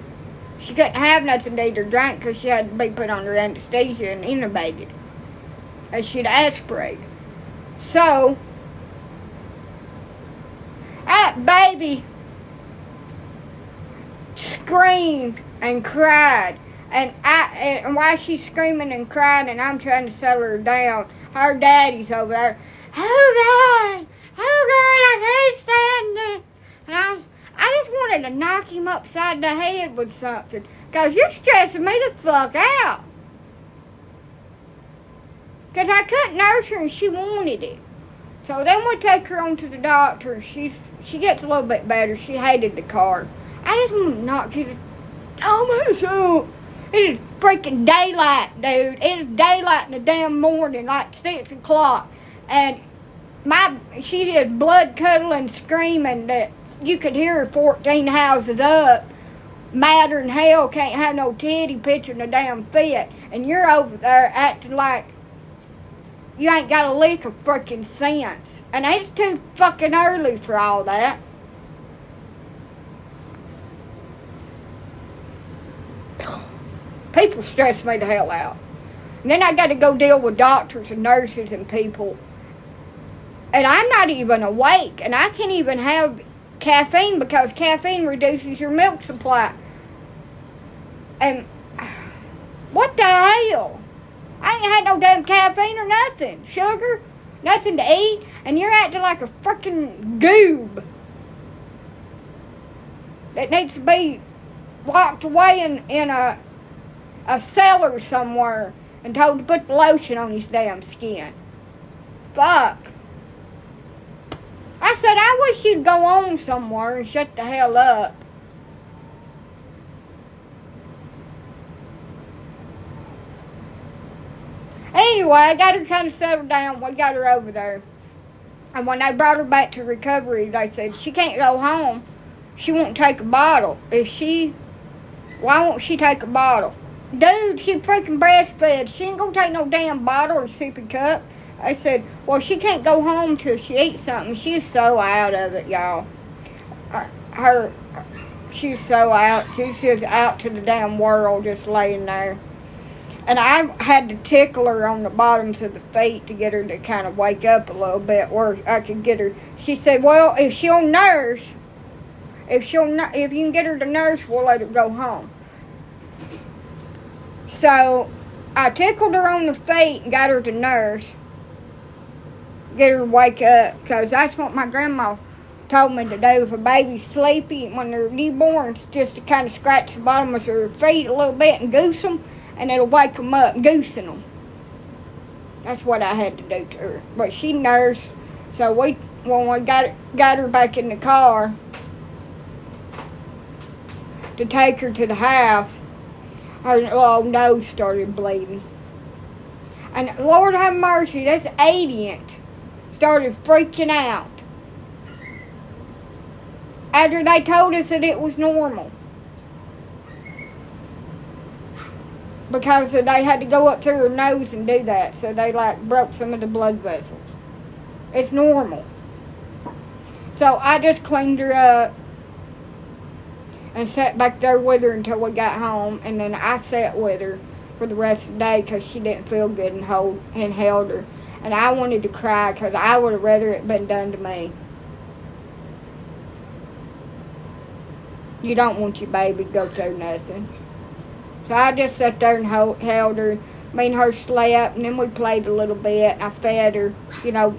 She couldn't have nothing to eat or drink because she had to be put under anesthesia and intubated. And she'd aspirate. So, that baby screamed and cried. And while she's screaming and crying and I'm trying to settle her down, her daddy's over there. Oh God, I can't stand this. And I just wanted to knock him upside the head with something. Because you're stressing me the fuck out. Because I couldn't nurse her and she wanted it. So then we take her on to the doctor and she gets a little bit better. She hated the car. I just want to knock his dumbass out. It is freaking daylight, dude. It is daylight in the damn morning, like 6 o'clock. And she did blood cuddling, screaming that you could hear her 14 houses up. Madder than hell, can't have no titty pitching a damn fit. And you're over there acting like you ain't got a lick of freaking sense. And it's too fucking early for all that. People stress me the hell out. And then I got to go deal with doctors and nurses and people. And I'm not even awake. And I can't even have caffeine because caffeine reduces your milk supply. And what the hell? I ain't had no damn caffeine or nothing. Sugar, nothing to eat. And you're acting like a freaking goob that needs to be locked away in a cellar somewhere and told to put the lotion on his damn skin. Fuck. I said, I wish you'd go on somewhere and shut the hell up. Anyway, I got her kind of settled down. We got her over there. And when they brought her back to recovery, they said, she can't go home. She won't take a bottle. Why won't she take a bottle? Dude, she freaking breastfed. She ain't gonna take no damn bottle or sippy cup. I said, well, she can't go home till she eats something. She's so out of it, y'all. She's so out. She's just out to the damn world just laying there. And I had to tickle her on the bottoms of the feet to get her to kind of wake up a little bit where I could get her. She said, well, if she'll nurse, if you can get her to nurse, we'll let her go home. So I tickled her on the feet and got her to nurse. Get her to wake up. Because that's what my grandma told me to do. If a baby's sleepy when they're newborns, just to kind of scratch the bottom of their feet a little bit and goose them. And it'll wake them up, goosing them. That's what I had to do to her. But she nursed. So when we got her back in the car to take her to the house, her little nose started bleeding. And Lord have mercy, this idiot started freaking out. After they told us that it was normal. Because they had to go up through her nose and do that. So they broke some of the blood vessels. It's normal. So I just cleaned her up and sat back there with her until we got home, and then I sat with her for the rest of the day because she didn't feel good and held her. And I wanted to cry because I would have rather it been done to me. You don't want your baby to go through nothing. So I just sat there and held her. Me and her slept, and then we played a little bit. I fed her, you know.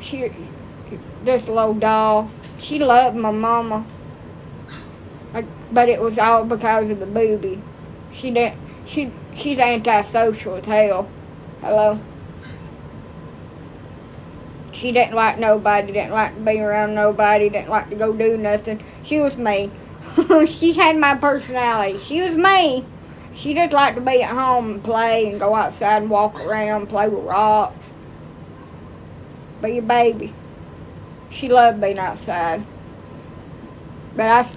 She, this little doll, she loved my mama. But it was all because of the booby. She's antisocial as hell. Hello? She didn't like nobody, didn't like to be around nobody, didn't like to go do nothing. She was me. She had my personality. She was me. She just liked to be at home and play and go outside and walk around, play with rocks. Be a baby. She loved being outside. But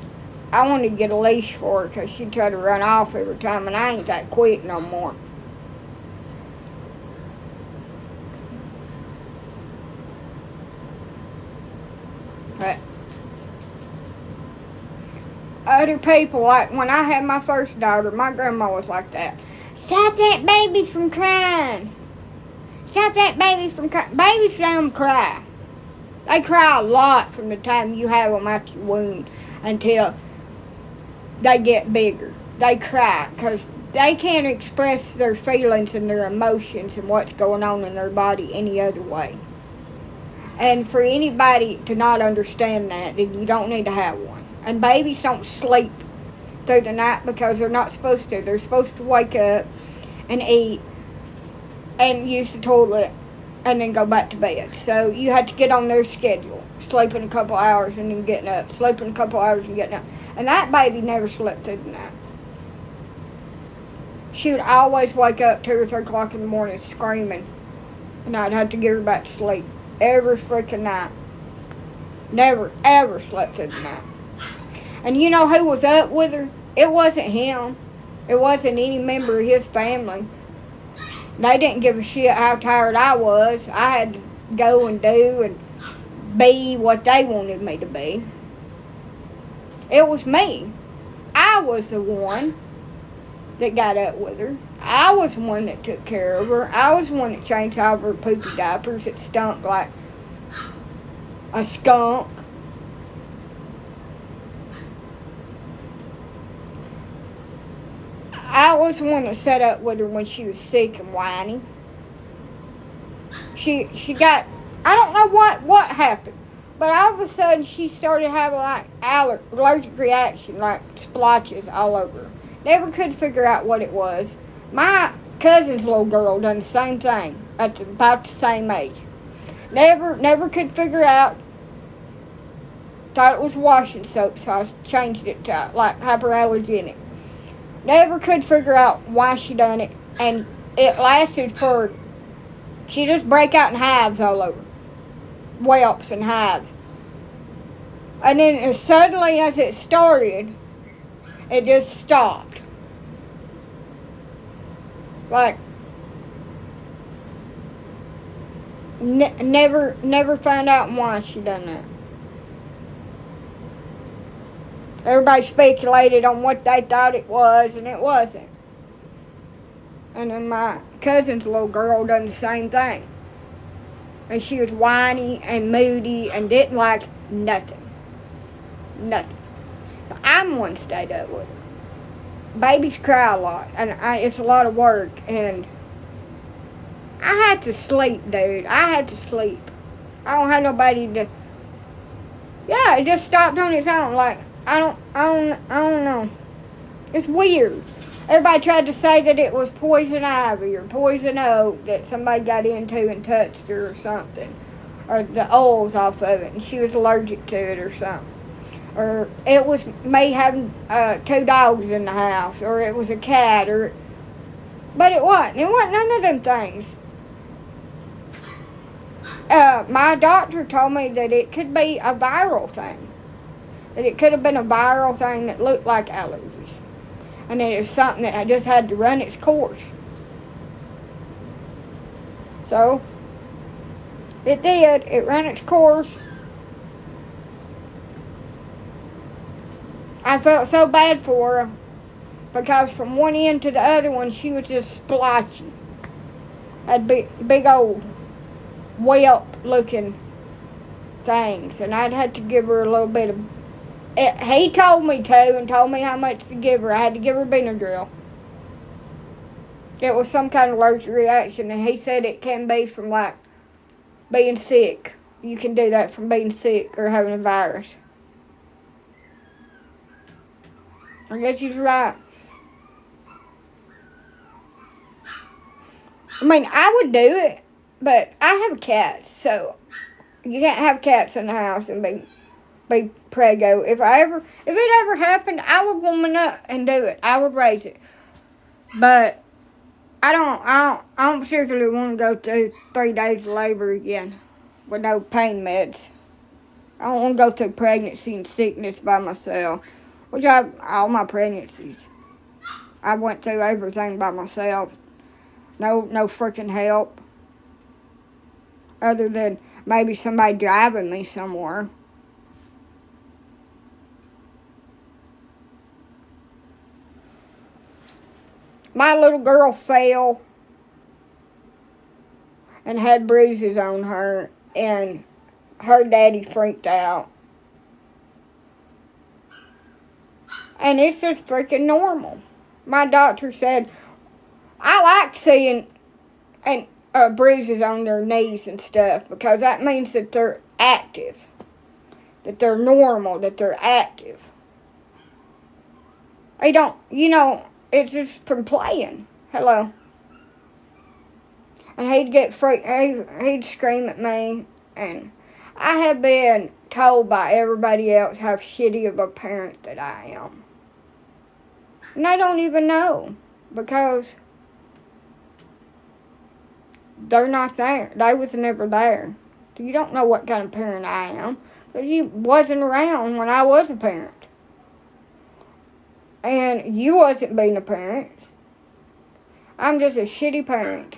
I wanted to get a leash for her because she'd try to run off every time, and I ain't that quick no more. But other people, like when I had my first daughter, my grandma was like that. Stop that baby from crying. Stop that baby from crying. Babies don't cry. They cry a lot from the time you have them out your womb until they get bigger. They cry because they can't express their feelings and their emotions and what's going on in their body any other way. And for anybody to not understand that, then you don't need to have one. And babies don't sleep through the night because they're not supposed to. They're supposed to wake up and eat and use the toilet and then go back to bed. So you have to get on their schedule. Sleeping a couple hours and then getting up. Sleeping a couple hours and getting up. And that baby never slept through the night. She would always wake up 2 or 3 o'clock in the morning screaming. And I'd have to get her back to sleep. Every freaking night. Never, ever slept through the night. And you know who was up with her? It wasn't him. It wasn't any member of his family. They didn't give a shit how tired I was. I had to go and do and be what they wanted me to be. It was me. I was the one that got up with her. I was the one that took care of her. I was the one that changed all of her poopy diapers that stunk like a skunk. I was the one that sat up with her when she was sick and whiny. She got, I don't know what happened, but all of a sudden she started having like allergic reaction, like splotches all over her. Never could figure out what it was. My cousin's little girl done the same thing at about the same age. Never could figure out. Thought it was washing soap, so I changed it to like hyperallergenic. Never could figure out why she done it, and it lasted for. She just break out in hives all over, whelps and hives, and then as suddenly as it started, it just stopped. Like never found out why she done that. Everybody speculated on what they thought it was, and it wasn't. And then my cousin's little girl done the same thing. And she was whiny and moody and didn't like nothing. Nothing. So I'm the one that stayed up with her. Babies cry a lot, and it's a lot of work, and I had to sleep, dude. I had to sleep. I don't have nobody to. Yeah, it just stopped on its own. Like I don't know. It's weird. Everybody tried to say that it was poison ivy or poison oak that somebody got into and touched her or something, or the oils off of it, and she was allergic to it or something. Or it was me having 2 dogs in the house, or it was a cat, but it wasn't. It wasn't none of them things. My doctor told me that it could be a viral thing. That it could have been a viral thing that looked like allergies. And that it was something that I just had to run its course. So, it did. It ran its course. I felt so bad for her because from one end to the other one, she was just splotchy. Had big old whelp-looking things, and I'd have to give her a little bit of. He told me to, and told me how much to give her. I had to give her Benadryl. It was some kind of allergic reaction, and he said it can be from like being sick. You can do that from being sick or having a virus. I guess he's right. I mean, I would do it, but I have cats, so you can't have cats in the house and be prego. If it ever happened, I would woman up and do it. I would raise it, but I don't particularly want to go through 3 days of labor again with no pain meds. I don't want to go through pregnancy and sickness by myself. Which all my pregnancies, I went through everything by myself. No freaking help. Other than maybe somebody driving me somewhere. My little girl fell and had bruises on her, and her daddy freaked out. And it's just freaking normal. My doctor said, I like seeing bruises on their knees and stuff, because that means that they're active, that they're normal, that they're active. They don't, it's just from playing. Hello. And he'd get he'd scream at me, and I have been told by everybody else how shitty of a parent that I am. And they don't even know, because they're not there. They was never there. You don't know what kind of parent I am, because you wasn't around when I was a parent. And you wasn't being a parent. I'm just a shitty parent.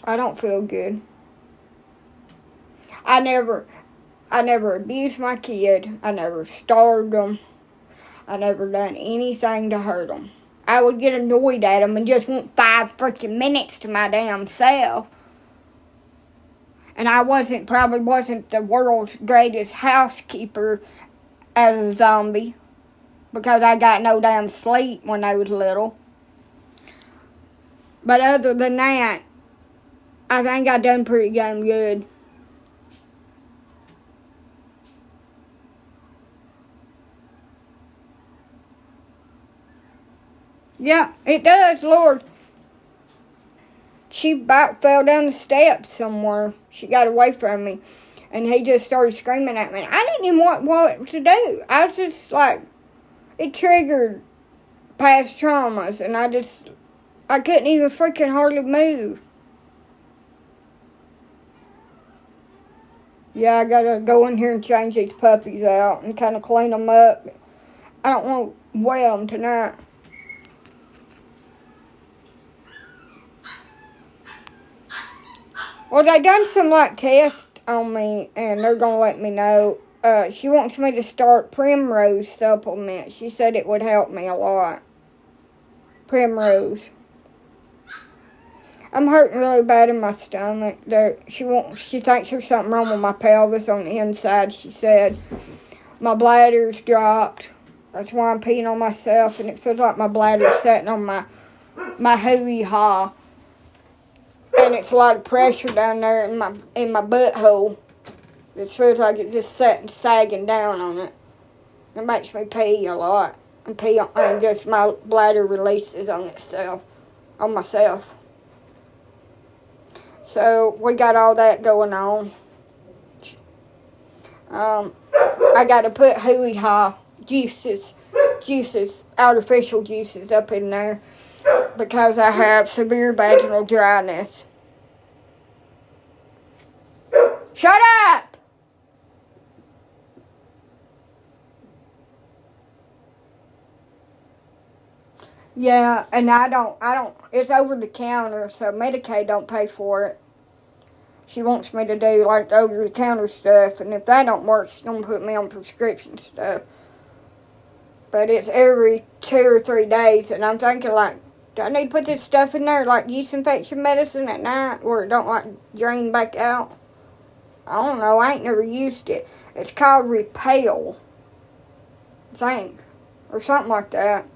I don't feel good. I never abused my kid. I never starved them. I never done anything to hurt them. I would get annoyed at them and just want 5 freaking minutes to my damn self. And I probably wasn't the world's greatest housekeeper as a zombie, because I got no damn sleep when I was little. But other than that, I think I done pretty damn good. Yeah, it does, Lord. She about fell down the steps somewhere. She got away from me. And he just started screaming at me. I didn't even want what to do. I was just like, it triggered past traumas. And I couldn't even freaking hardly move. Yeah, I gotta go in here and change these puppies out and kind of clean them up. I don't want to wet them tonight. Well, they done some tests on me, and they're gonna let me know. She wants me to start Primrose supplement. She said it would help me a lot. Primrose. I'm hurting really bad in my stomach. She thinks there's something wrong with my pelvis on the inside. She said my bladder's dropped. That's why I'm peeing on myself, and it feels like my bladder's sitting on my hoo-ha. And it's a lot of pressure down there in my butthole. It feels like it's just sagging down on it. It makes me pee a lot. And just my bladder releases on itself, on myself. So we got all that going on. I got to put hoo-ha juices, artificial juices up in there, because I have severe vaginal dryness. Shut up! Yeah, and I don't, it's over the counter, so Medicaid don't pay for it. She wants me to do, like, the over-the-counter stuff, and if that don't work, she's going to put me on prescription stuff. But it's every 2 or 3 days, and I'm thinking, like, do I need to put this stuff in there, like yeast infection medicine at night, where it don't, like, drain back out? I don't know. I ain't never used it. It's called Repel, I think, or something like that.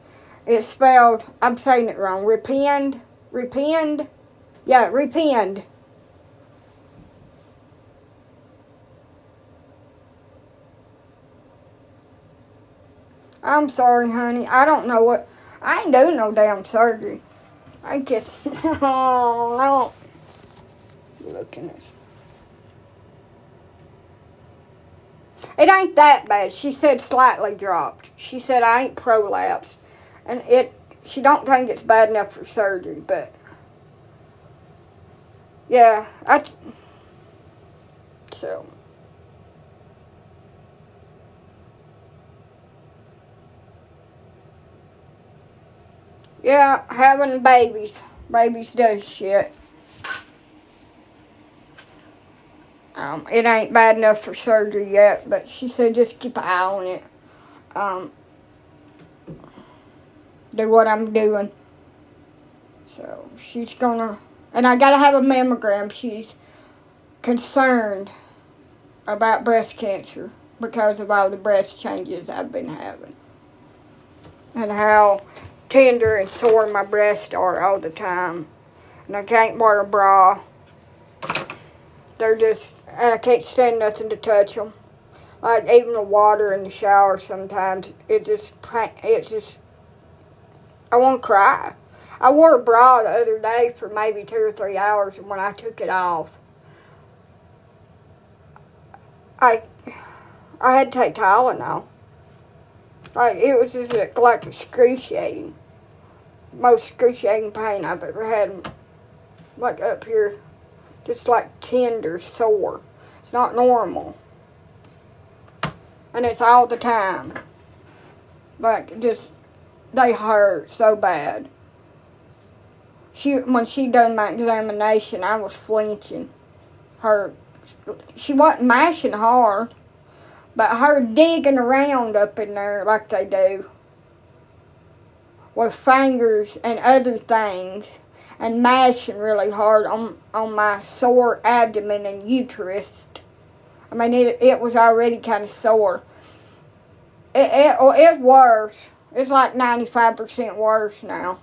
It's spelled, I'm saying it wrong, Repend? Yeah, Repend. I'm sorry, honey. I don't know what, I ain't doing no damn surgery. I guess, oh, no. Looking at it ain't that bad. She said slightly dropped. She said I ain't prolapsed. And she don't think it's bad enough for surgery, but yeah, so yeah, having babies does shit. It ain't bad enough for surgery yet, but she said just keep an eye on it. Do what I'm doing. So she's gonna, and I gotta have a mammogram. She's concerned about breast cancer because of all the breast changes I've been having. And how tender and sore my breasts are all the time. And I can't wear a bra. They're just, and I can't stand nothing to touch them. Like even the water in the shower sometimes, it's just, I want to cry. I wore a bra the other day for maybe 2 or 3 hours, and when I took it off, I had to take Tylenol. Like, it was just like excruciating. Most excruciating pain I've ever had. Like up here. Just like tender, sore. It's not normal. And it's all the time. Like, just, they hurt so bad. When she done my examination, I was flinching. She wasn't mashing hard, but her digging around up in there like they do with fingers and other things and mashing really hard on my sore abdomen and uterus. I mean, it was already kind of sore. It's worse. It's like 95% worse now.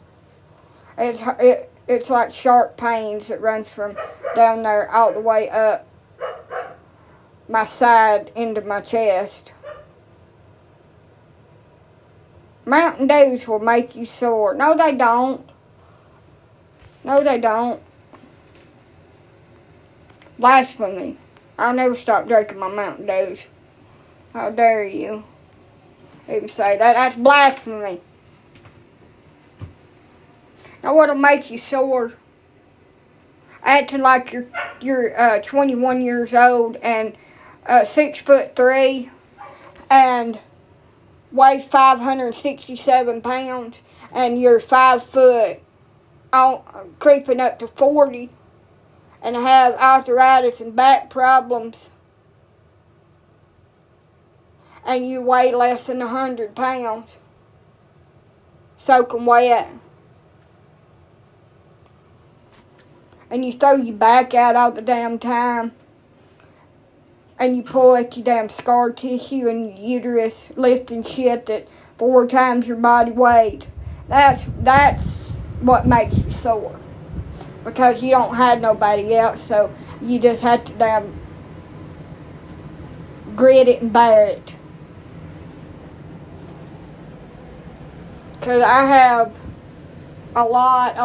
It's like sharp pains that runs from down there all the way up my side into my chest. Mountain Dews will make you sore. No, they don't. No, they don't. Blasphemy. I'll never stop drinking my Mountain Dews. How dare you even say that? That's blasphemy. Now what'll make you sore? Acting like you're 21 years old and 6'3" and weigh 567 pounds, and you're 5 foot, creeping up to 40, and have arthritis and back problems, and you weigh less than 100 pounds, soaking wet, and you throw your back out all the damn time, and you pull at your damn scar tissue and your uterus, lifting shit that 4 times your body weight. That's what makes you sore. Because you don't have nobody else, so you just have to damn grit it and bear it. Because I have a lot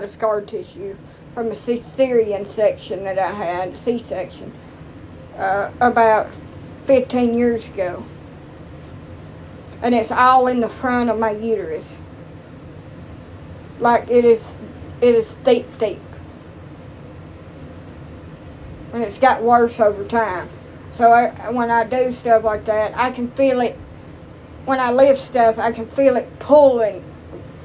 of scar tissue from a cesarean section that I had, C-section, about 15 years ago. And it's all in the front of my uterus. Like it is thick. And it's got worse over time. So when I do stuff like that, I can feel it. When I lift stuff, I can feel it pulling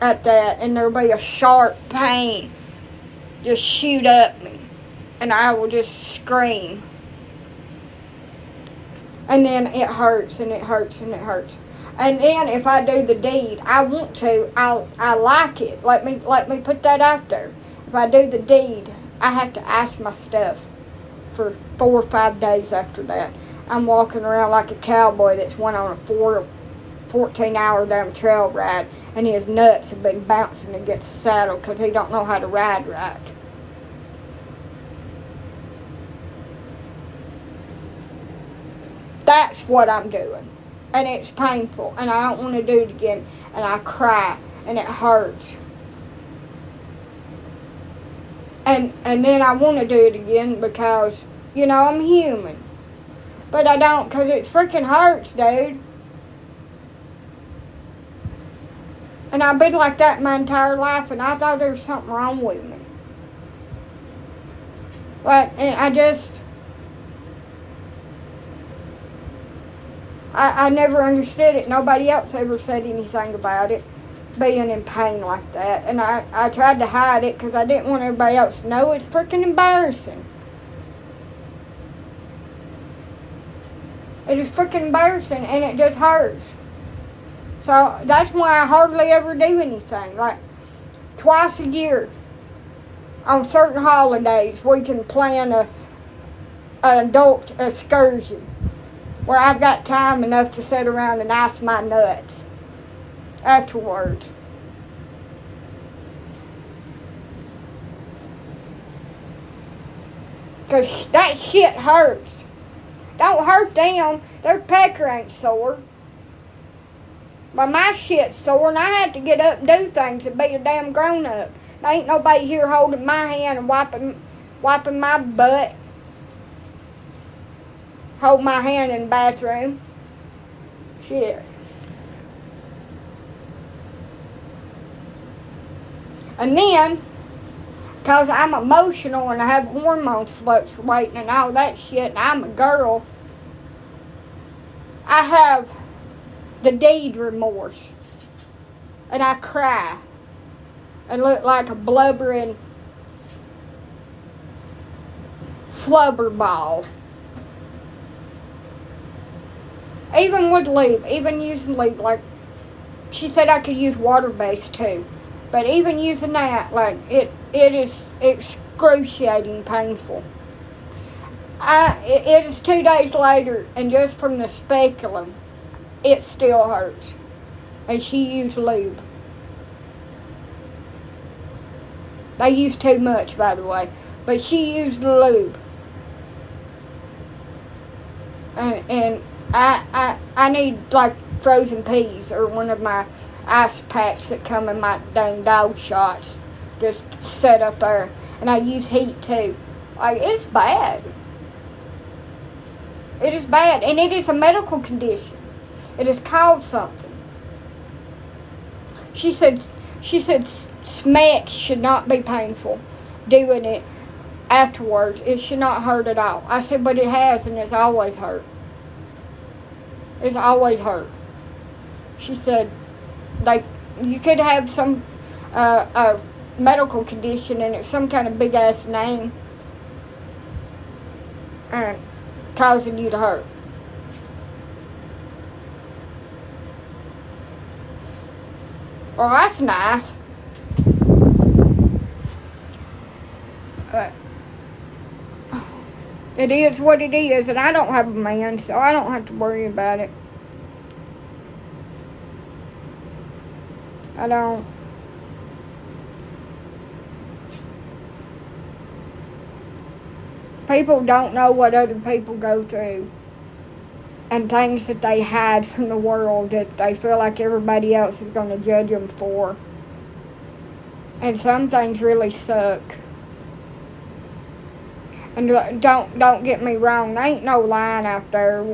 at that, and there'll be a sharp pain just shoot up me, and I will just scream. And then it hurts, and it hurts, and it hurts. And then if I do the deed, I want to, I like it. Let me put that out there. If I do the deed, I have to ice my stuff for 4 or 5 days after that. I'm walking around like a cowboy that's went on a 14-hour damn trail ride, and his nuts have been bouncing against the saddle because he don't know how to ride right. That's what I'm doing. And it's painful, and I don't want to do it again, and I cry, and it hurts. And then I want to do it again because, you know, I'm human. But I don't, because it freaking hurts, dude. And I've been like that my entire life, and I thought there was something wrong with me. But, and I never understood it. Nobody else ever said anything about it, being in pain like that. And I tried to hide it because I didn't want everybody else to know. It's freaking embarrassing. It is freaking embarrassing, and it just hurts. So that's why I hardly ever do anything. Like twice a year, on certain holidays, we can plan an adult excursion where I've got time enough to sit around and ice my nuts afterwards. Because that shit hurts. Don't hurt them. Their pecker ain't sore. But my shit's sore, and I had to get up and do things and be a damn grown-up. There ain't nobody here holding my hand and wiping my butt. Hold my hand in the bathroom. Shit. And then, because I'm emotional and I have hormones fluctuating and all that shit, and I'm a girl, I have the deed remorse. And I cry. And look like a blubbering flubber ball. Even with lube, even using lube, like, she said I could use water-based too. But even using that, like, it is excruciating painful. It is 2 days later, and just from the speculum, it still hurts. And she used lube. They use too much, by the way. But she used the lube. And I need, like, frozen peas or one of my ice packs that come in my dang dog shots. Just set up there. And I use heat, too. Like, it's bad. It is bad. And it is a medical condition. It is called something. She said smacks should not be painful. Doing it afterwards, it should not hurt at all. I said, but it has, and it's always hurt. It's always hurt. She said, like, you could have some a medical condition and it's some kind of big ass name and causing you to hurt. Well, that's nice. But it is what it is, and I don't have a man, so I don't have to worry about it. I don't. People don't know what other people go through and things that they hide from the world that they feel like everybody else is going to judge them for. And some things really suck. And don't get me wrong, there ain't no lying out there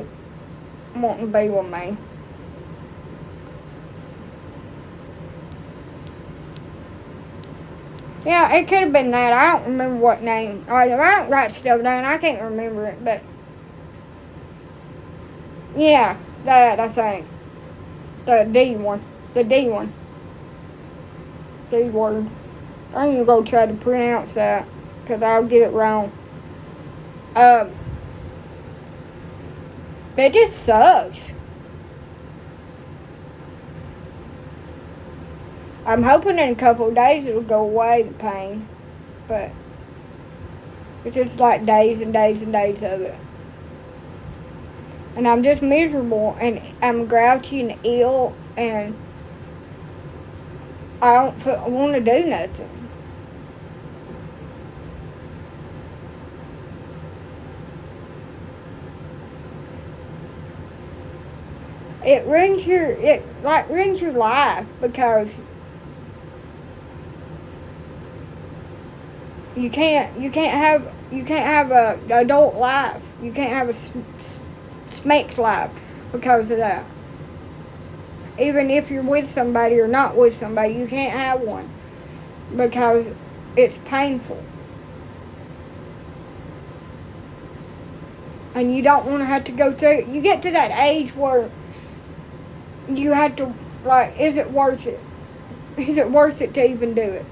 wanting to be with me. Yeah, it could have been that. I don't remember what name. I don't write stuff down. I can't remember it, but yeah, that I think. The D one. C word. I ain't gonna try to pronounce that, because I'll get it wrong. It just sucks. I'm hoping in a couple of days it'll go away, the pain. But it's just like days and days and days of it. And I'm just miserable, and I'm grouchy and ill, and I don't want to do nothing. It ruins your life, because you can't have a adult life. You can't have a snake's life because of that. Even if you're with somebody or not with somebody, you can't have one because it's painful. And you don't want to have to go through it. You get to that age where you have to, like, is it worth it? Is it worth it to even do it?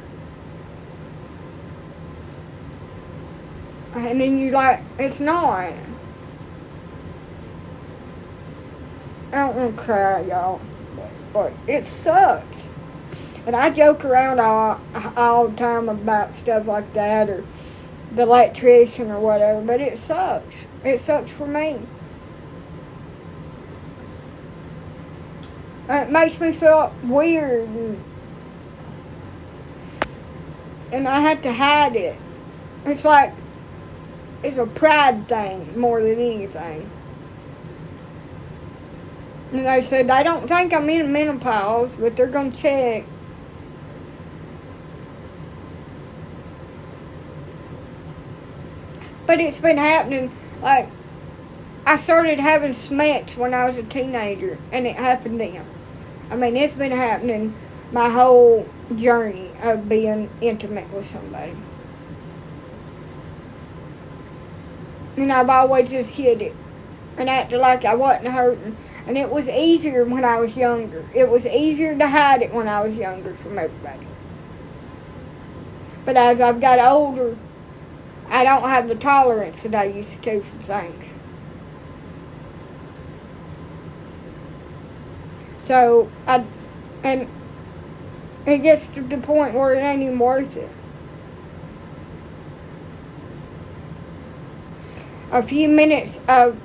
And then you like, it's not. I don't want to cry, y'all. But it sucks. And I joke around all the time about stuff like that, or the electrician or whatever, but it sucks. It sucks for me. And it makes me feel weird, and I have to hide it. It's like, it's a pride thing more than anything. And they said, I don't think I'm in menopause, but they're going to check. But it's been happening, like, I started having smecks when I was a teenager, and it happened then. I mean, it's been happening my whole journey of being intimate with somebody. And I've always just hid it and acted like I wasn't hurting. And it was easier when I was younger. It was easier to hide it when I was younger from everybody. But as I've got older, I don't have the tolerance that I used to for things. So, and it gets to the point where it ain't even worth it. A few minutes of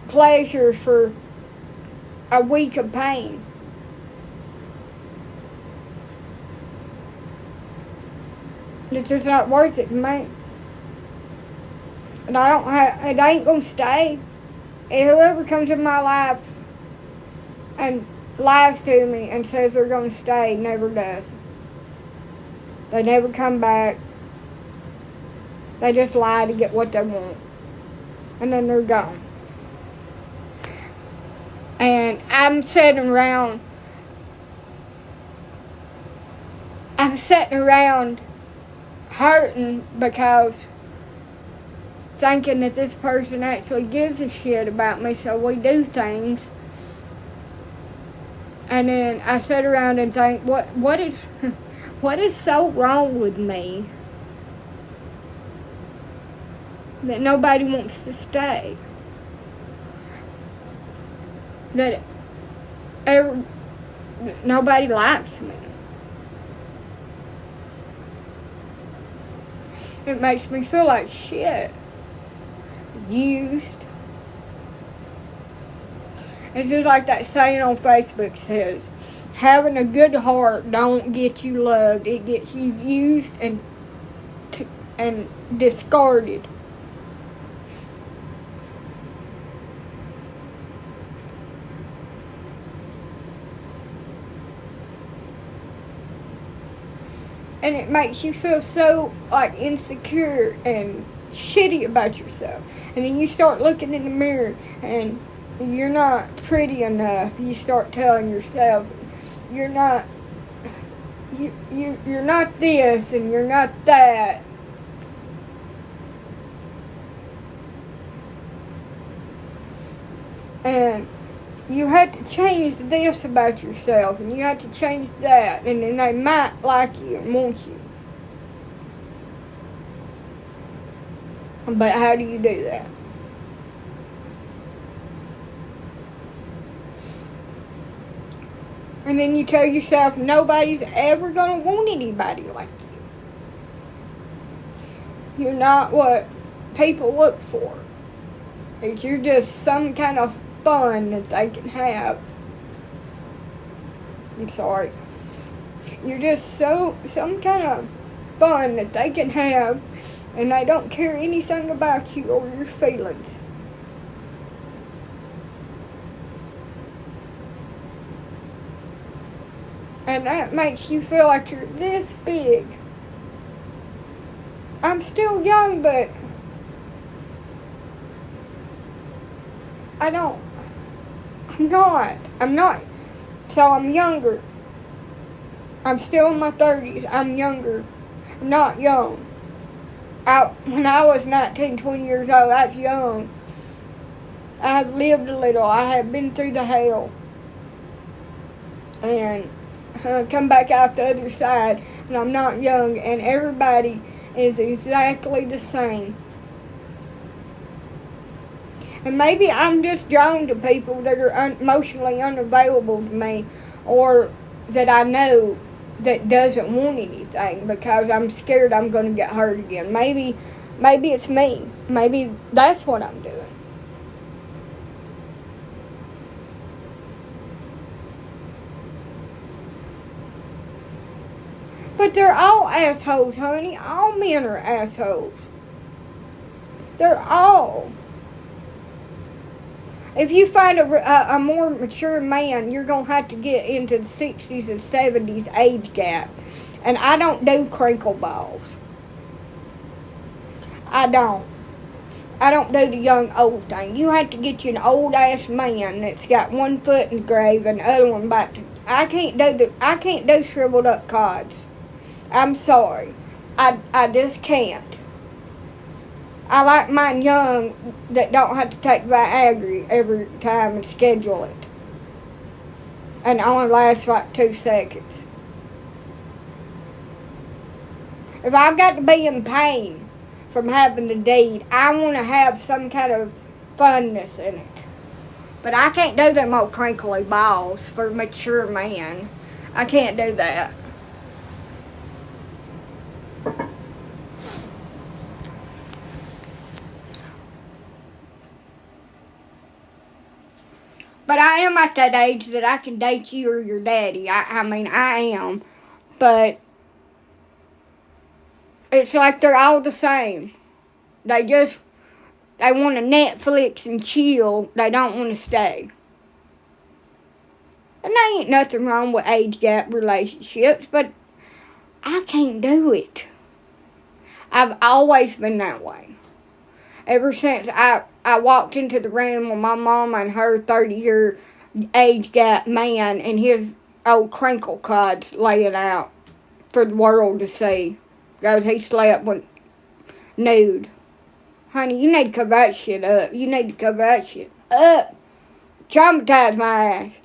pleasure for a week of pain. It's just not worth it to me. And it ain't gonna stay. And whoever comes in my life and lies to me and says they're gonna stay never does. They never come back. They just lie to get what they want. And then they're gone. And I'm sitting around hurting because thinking that this person actually gives a shit about me, so we do things. And then I sit around and think, what is so wrong with me that nobody wants to stay? That nobody likes me. It makes me feel like shit. Used. It's just like that saying on Facebook says, having a good heart don't get you loved. It gets you used and discarded. And it makes you feel so, like, insecure and shitty about yourself. And then you start looking in the mirror and you're not pretty enough. You start telling yourself you're not you're not this and you're not that. And you have to change this about yourself, and you have to change that, and then they might like you and want you. But how do you do that? And then you tell yourself nobody's ever going to want anybody like you. You're not what people look for. You're just some kind of fun that they can have. I'm sorry. You're just some kind of fun that they can have, and they don't care anything about you or your feelings. And that makes you feel like you're this big. I'm still young, but I'm not. So I'm younger. I'm still in my 30s. I'm younger. I'm not young. When I was 19, 20 years old, I was young. I have lived a little. I have been through the hell. And come back out the other side. And I'm not young. And everybody is exactly the same. And maybe I'm just drawn to people that are emotionally unavailable to me, or that I know that doesn't want anything because I'm scared I'm going to get hurt again. Maybe it's me. Maybe that's what I'm doing. But they're all assholes, honey. All men are assholes. They're all. If you find a more mature man, you're going to have to get into the 60s and 70s age gap. And I don't do crinkle balls. I don't do the young old thing. You have to get you an old ass man that's got one foot in the grave and the other one back to. I can't do shriveled up cards. I'm sorry. I just can't. I like mine young that don't have to take Viagra every time and schedule it. And only lasts like 2 seconds. If I've got to be in pain from having the deed, I want to have some kind of funness in it. But I can't do them old crinkly balls for a mature man. I can't do that. But I am at that age that I can date you or your daddy. I mean, I am. But it's like they're all the same. They want to Netflix and chill. They don't want to stay. And there ain't nothing wrong with age gap relationships, but I can't do it. I've always been that way. Ever since I walked into the room with my mama and her 30-year age gap man and his old crinkle cards laying out for the world to see. Because he slept with nude. Honey, you need to cover that shit up. You need to cover that shit up. Traumatize my ass.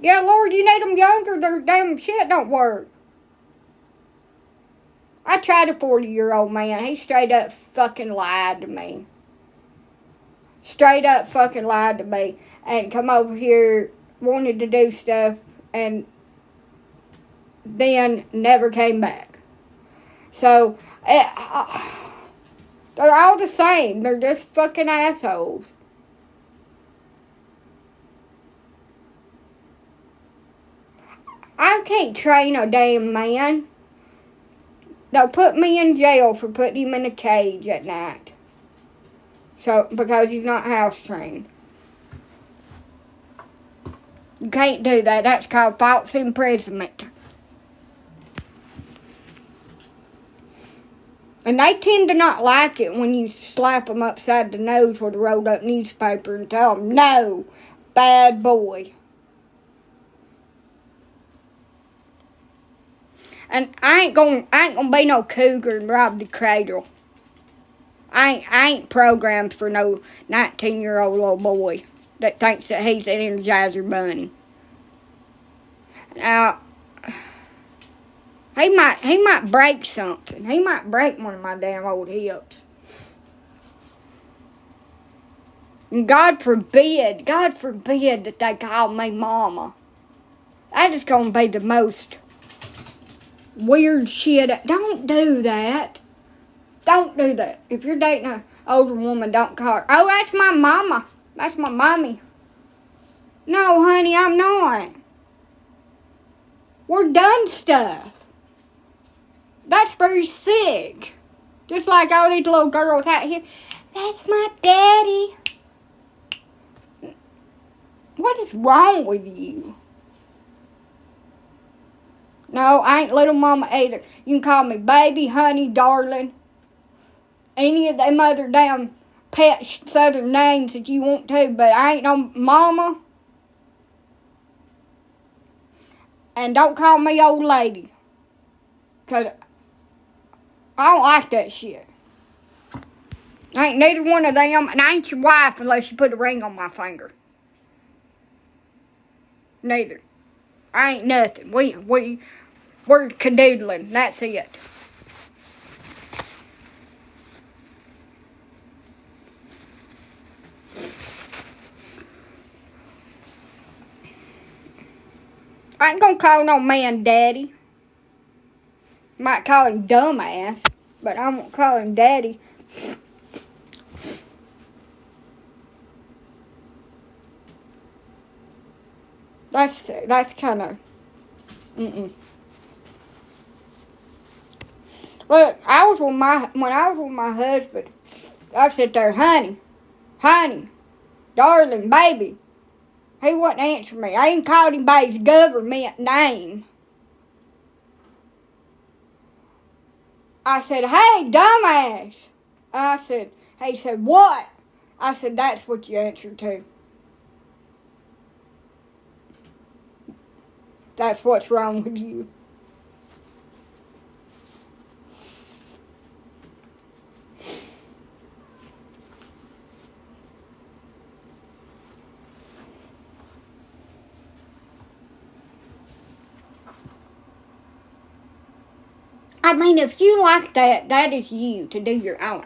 Yeah, Lord, you need them younger. Their damn shit don't work. I tried a 40-year-old man. He straight up fucking lied to me. Straight up fucking lied to me. And come over here, wanted to do stuff, and then never came back. So, they're all the same. They're just fucking assholes. I can't train a damn man. They'll put me in jail for putting him in a cage at night. So, because he's not house trained. You can't do that. That's called false imprisonment. And they tend to not like it when you slap them upside the nose with a rolled up newspaper and tell them, no, bad boy. And I ain't gonna be no cougar and rob the cradle. I ain't programmed for no 19-year-old little boy that thinks that he's an Energizer Bunny. Now, he might break something. He might break one of my damn old hips. And God forbid that they call me mama. That is gonna be the most weird shit. Don't do that. Don't do that. If you're dating an older woman, don't call her, oh, that's my mama. That's my mommy. No, honey, I'm not. We're done stuff. That's very sick. Just like all these little girls out here. That's my daddy. What is wrong with you? No, I ain't little mama either. You can call me baby, honey, darling. Any of them other damn pet southern names that you want to, but I ain't no mama. And don't call me old lady. Because I don't like that shit. I ain't neither one of them, and I ain't your wife unless you put a ring on my finger. Neither. I ain't nothing. We're cadoodling. That's it. I ain't gonna call no man daddy. Might call him dumbass, but I won't call him daddy. That's kind of, Look, when I was with my husband, I sit there, honey, darling, baby. He wouldn't answer me. I ain't called him by his government name. I said, hey, dumbass. He said, what? I said, that's what you answer to. That's what's wrong with you. I mean, if you like that, that is you to do your own.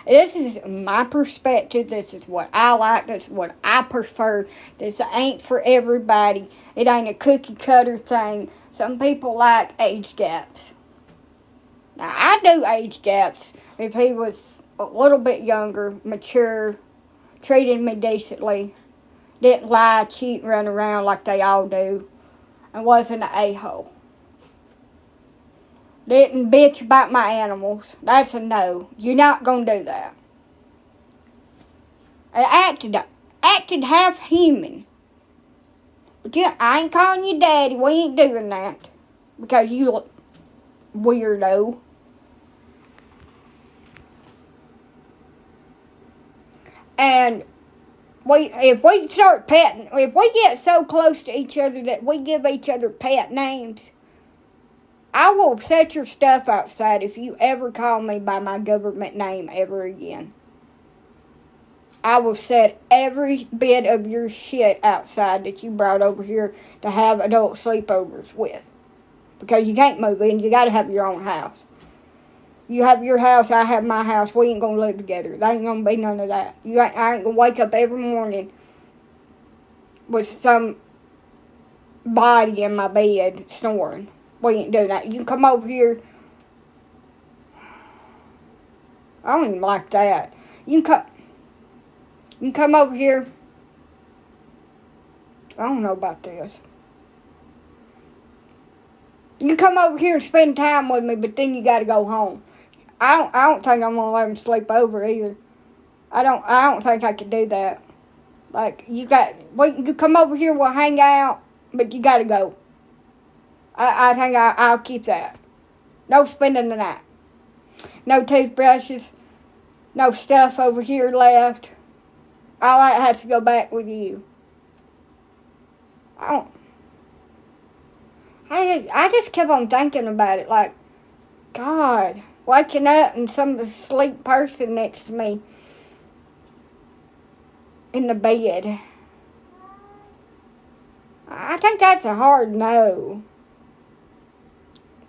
This is my perspective. This is what I like. This is what I prefer. This ain't for everybody. It ain't a cookie cutter thing. Some people like age gaps. Now, I do age gaps if he was a little bit younger, mature, treated me decently, didn't lie, cheat, run around like they all do, and wasn't an a-hole. Didn't bitch about my animals. That's a no. You're not going to do that. And acted half human. But yeah, I ain't calling you daddy. We ain't doing that. Because you look weirdo. And if we start petting, if we get so close to each other that we give each other pet names, I will set your stuff outside if you ever call me by my government name ever again. I will set every bit of your shit outside that you brought over here to have adult sleepovers with. Because you can't move in. You got to have your own house. You have your house, I have my house. We ain't going to live together. There ain't going to be none of that. I ain't going to wake up every morning with some body in my bed snoring. We ain't doing that. You can come over here. I don't even like that. You can come over here. I don't know about this. You can come over here and spend time with me, but then you got to go home. I don't think I'm gonna let him sleep over either. I don't think I could do that. Like you come over here, we'll hang out, but you got to go. I think I'll keep that. No spending the night. No toothbrushes. No stuff over here left. All that has to go back with you. I just kept on thinking about it. Like, God, waking up and some asleep person next to me in the bed. I think that's a hard no.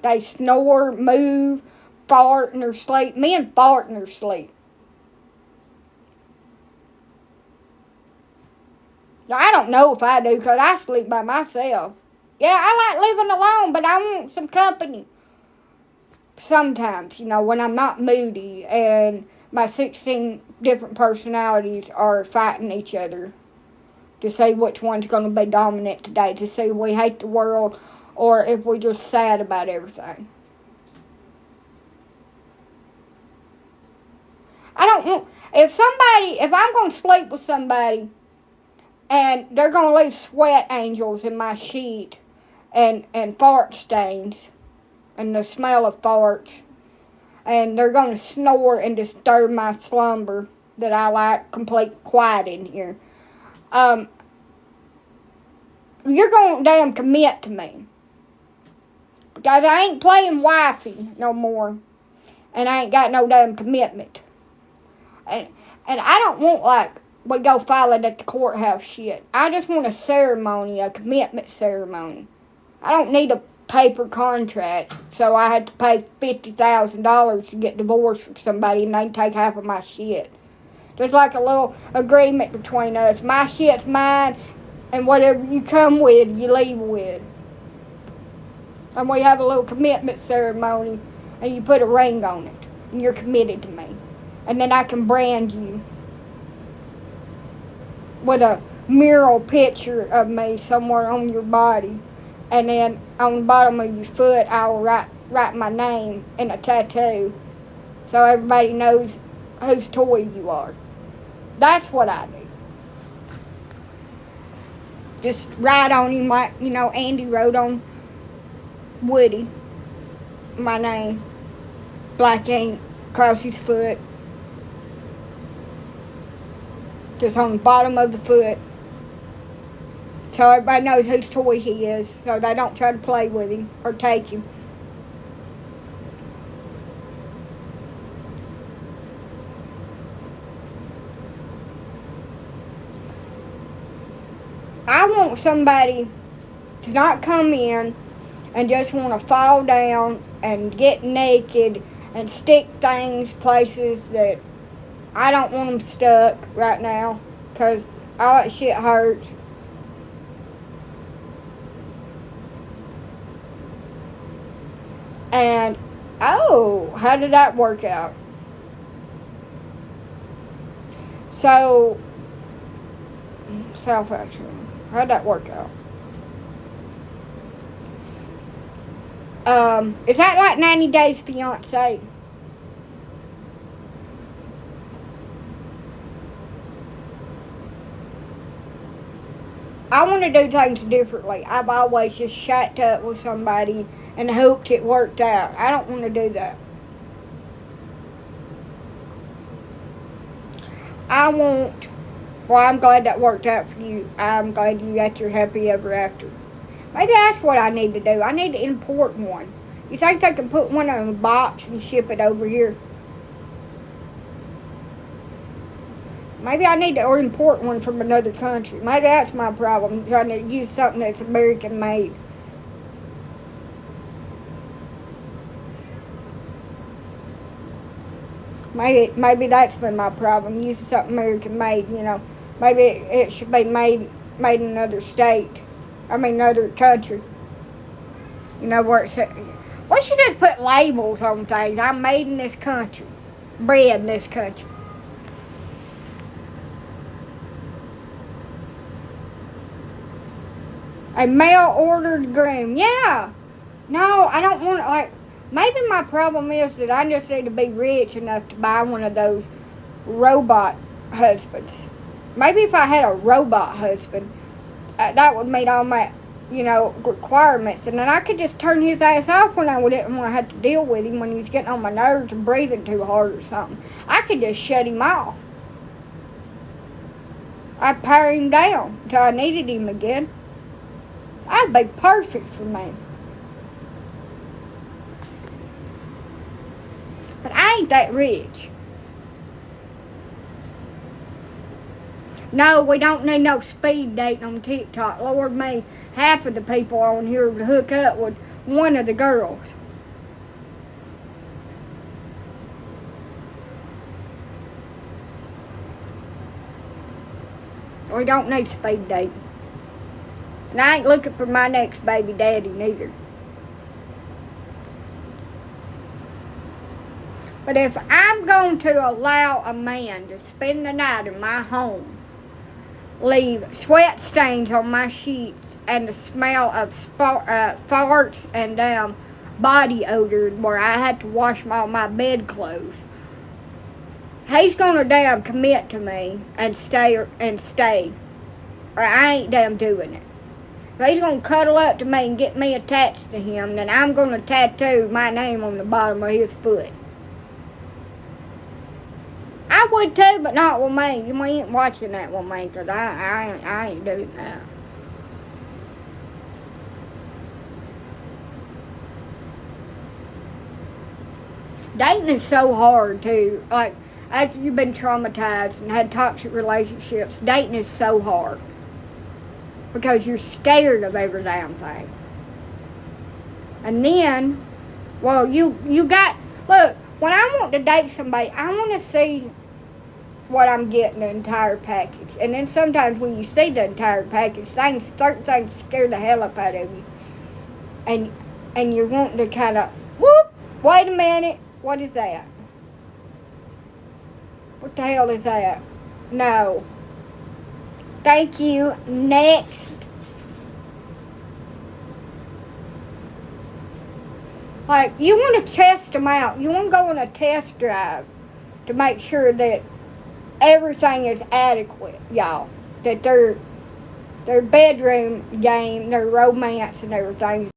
They snore, move, fart in their sleep. Men fart in their sleep. I don't know if I do, because I sleep by myself. Yeah, I like living alone, but I want some company. Sometimes, when I'm not moody and my 16 different personalities are fighting each other to see which one's going to be dominant today, to see if we hate the world or if we're just sad about everything. I don't want, if I'm going to sleep with somebody and they're going to leave sweat angels in my sheet and fart stains and the smell of farts, and they're going to snore and disturb my slumber that I like complete quiet in here, you're going to damn commit to me. Because I ain't playing wifey no more. And I ain't got no damn commitment. And I don't want, we go file it at the courthouse shit. I just want a ceremony, a commitment ceremony. I don't need a paper contract, so I had to pay $50,000 to get divorced from somebody and they take half of my shit. There's like a little agreement between us. My shit's mine, and whatever you come with, you leave with. And we have a little commitment ceremony, and you put a ring on it, and you're committed to me. And then I can brand you with a mural picture of me somewhere on your body. And then on the bottom of your foot, I'll write my name in a tattoo, so everybody knows whose toy you are. That's what I do. Just write on him like, Andy wrote on Woody, my name, black ink, across his foot, just on the bottom of the foot, so everybody knows whose toy he is, so they don't try to play with him or take him. I want somebody to not come in and just want to fall down and get naked and stick things places that I don't want them stuck right now, because all that shit hurts. And, how did that work out? So, self-action. How'd that work out? Is that like 90 Days Fiancé? I want to do things differently. I've always just shut up with somebody and hoped it worked out. I don't want to do that. I'm glad that worked out for you. I'm glad you got your happy ever after. Maybe that's what I need to do. I need to import one. You think they can put one in a box and ship it over here? Maybe I need to import one from another country. Maybe that's my problem, trying to use something that's American made. Maybe that's been my problem, using something American made, Maybe it should be made in another state. Another country. Where it says, we should just put labels on things. I'm made in this country. Bred in this country. A mail-ordered groom. Yeah. No, I don't want maybe my problem is that I just need to be rich enough to buy one of those robot husbands. Maybe if I had a robot husband, that would meet all my, requirements. And then I could just turn his ass off when I didn't want to have to deal with him when he was getting on my nerves and breathing too hard or something. I could just shut him off. I'd power him down until I needed him again. That'd be perfect for me. I ain't that rich. No, we don't need no speed dating on TikTok. Lord me, half of the people on here would hook up with one of the girls. We don't need speed dating. And I ain't looking for my next baby daddy neither. But if I'm going to allow a man to spend the night in my home, leave sweat stains on my sheets and the smell of farts and body odor where I had to wash all my bedclothes, he's gonna commit to me and stay, or I ain't doing it. If he's gonna cuddle up to me and get me attached to him, then I'm gonna tattoo my name on the bottom of his foot. I would too, but not with me. You ain't watching that with me, because I ain't doing that. Dating is so hard, too. Like, after you've been traumatized and had toxic relationships, dating is so hard. Because you're scared of every damn thing. And then, well, look, when I want to date somebody, I want to see what I'm getting, the entire package. And then sometimes when you see the entire package, certain things scare the hell up out of you. And you're wanting to kind of, whoop, wait a minute, what is that? What the hell is that? No. Thank you. Next. Like, you want to test them out. You want to go on a test drive to make sure that everything is adequate, y'all. That their bedroom game, their romance and everything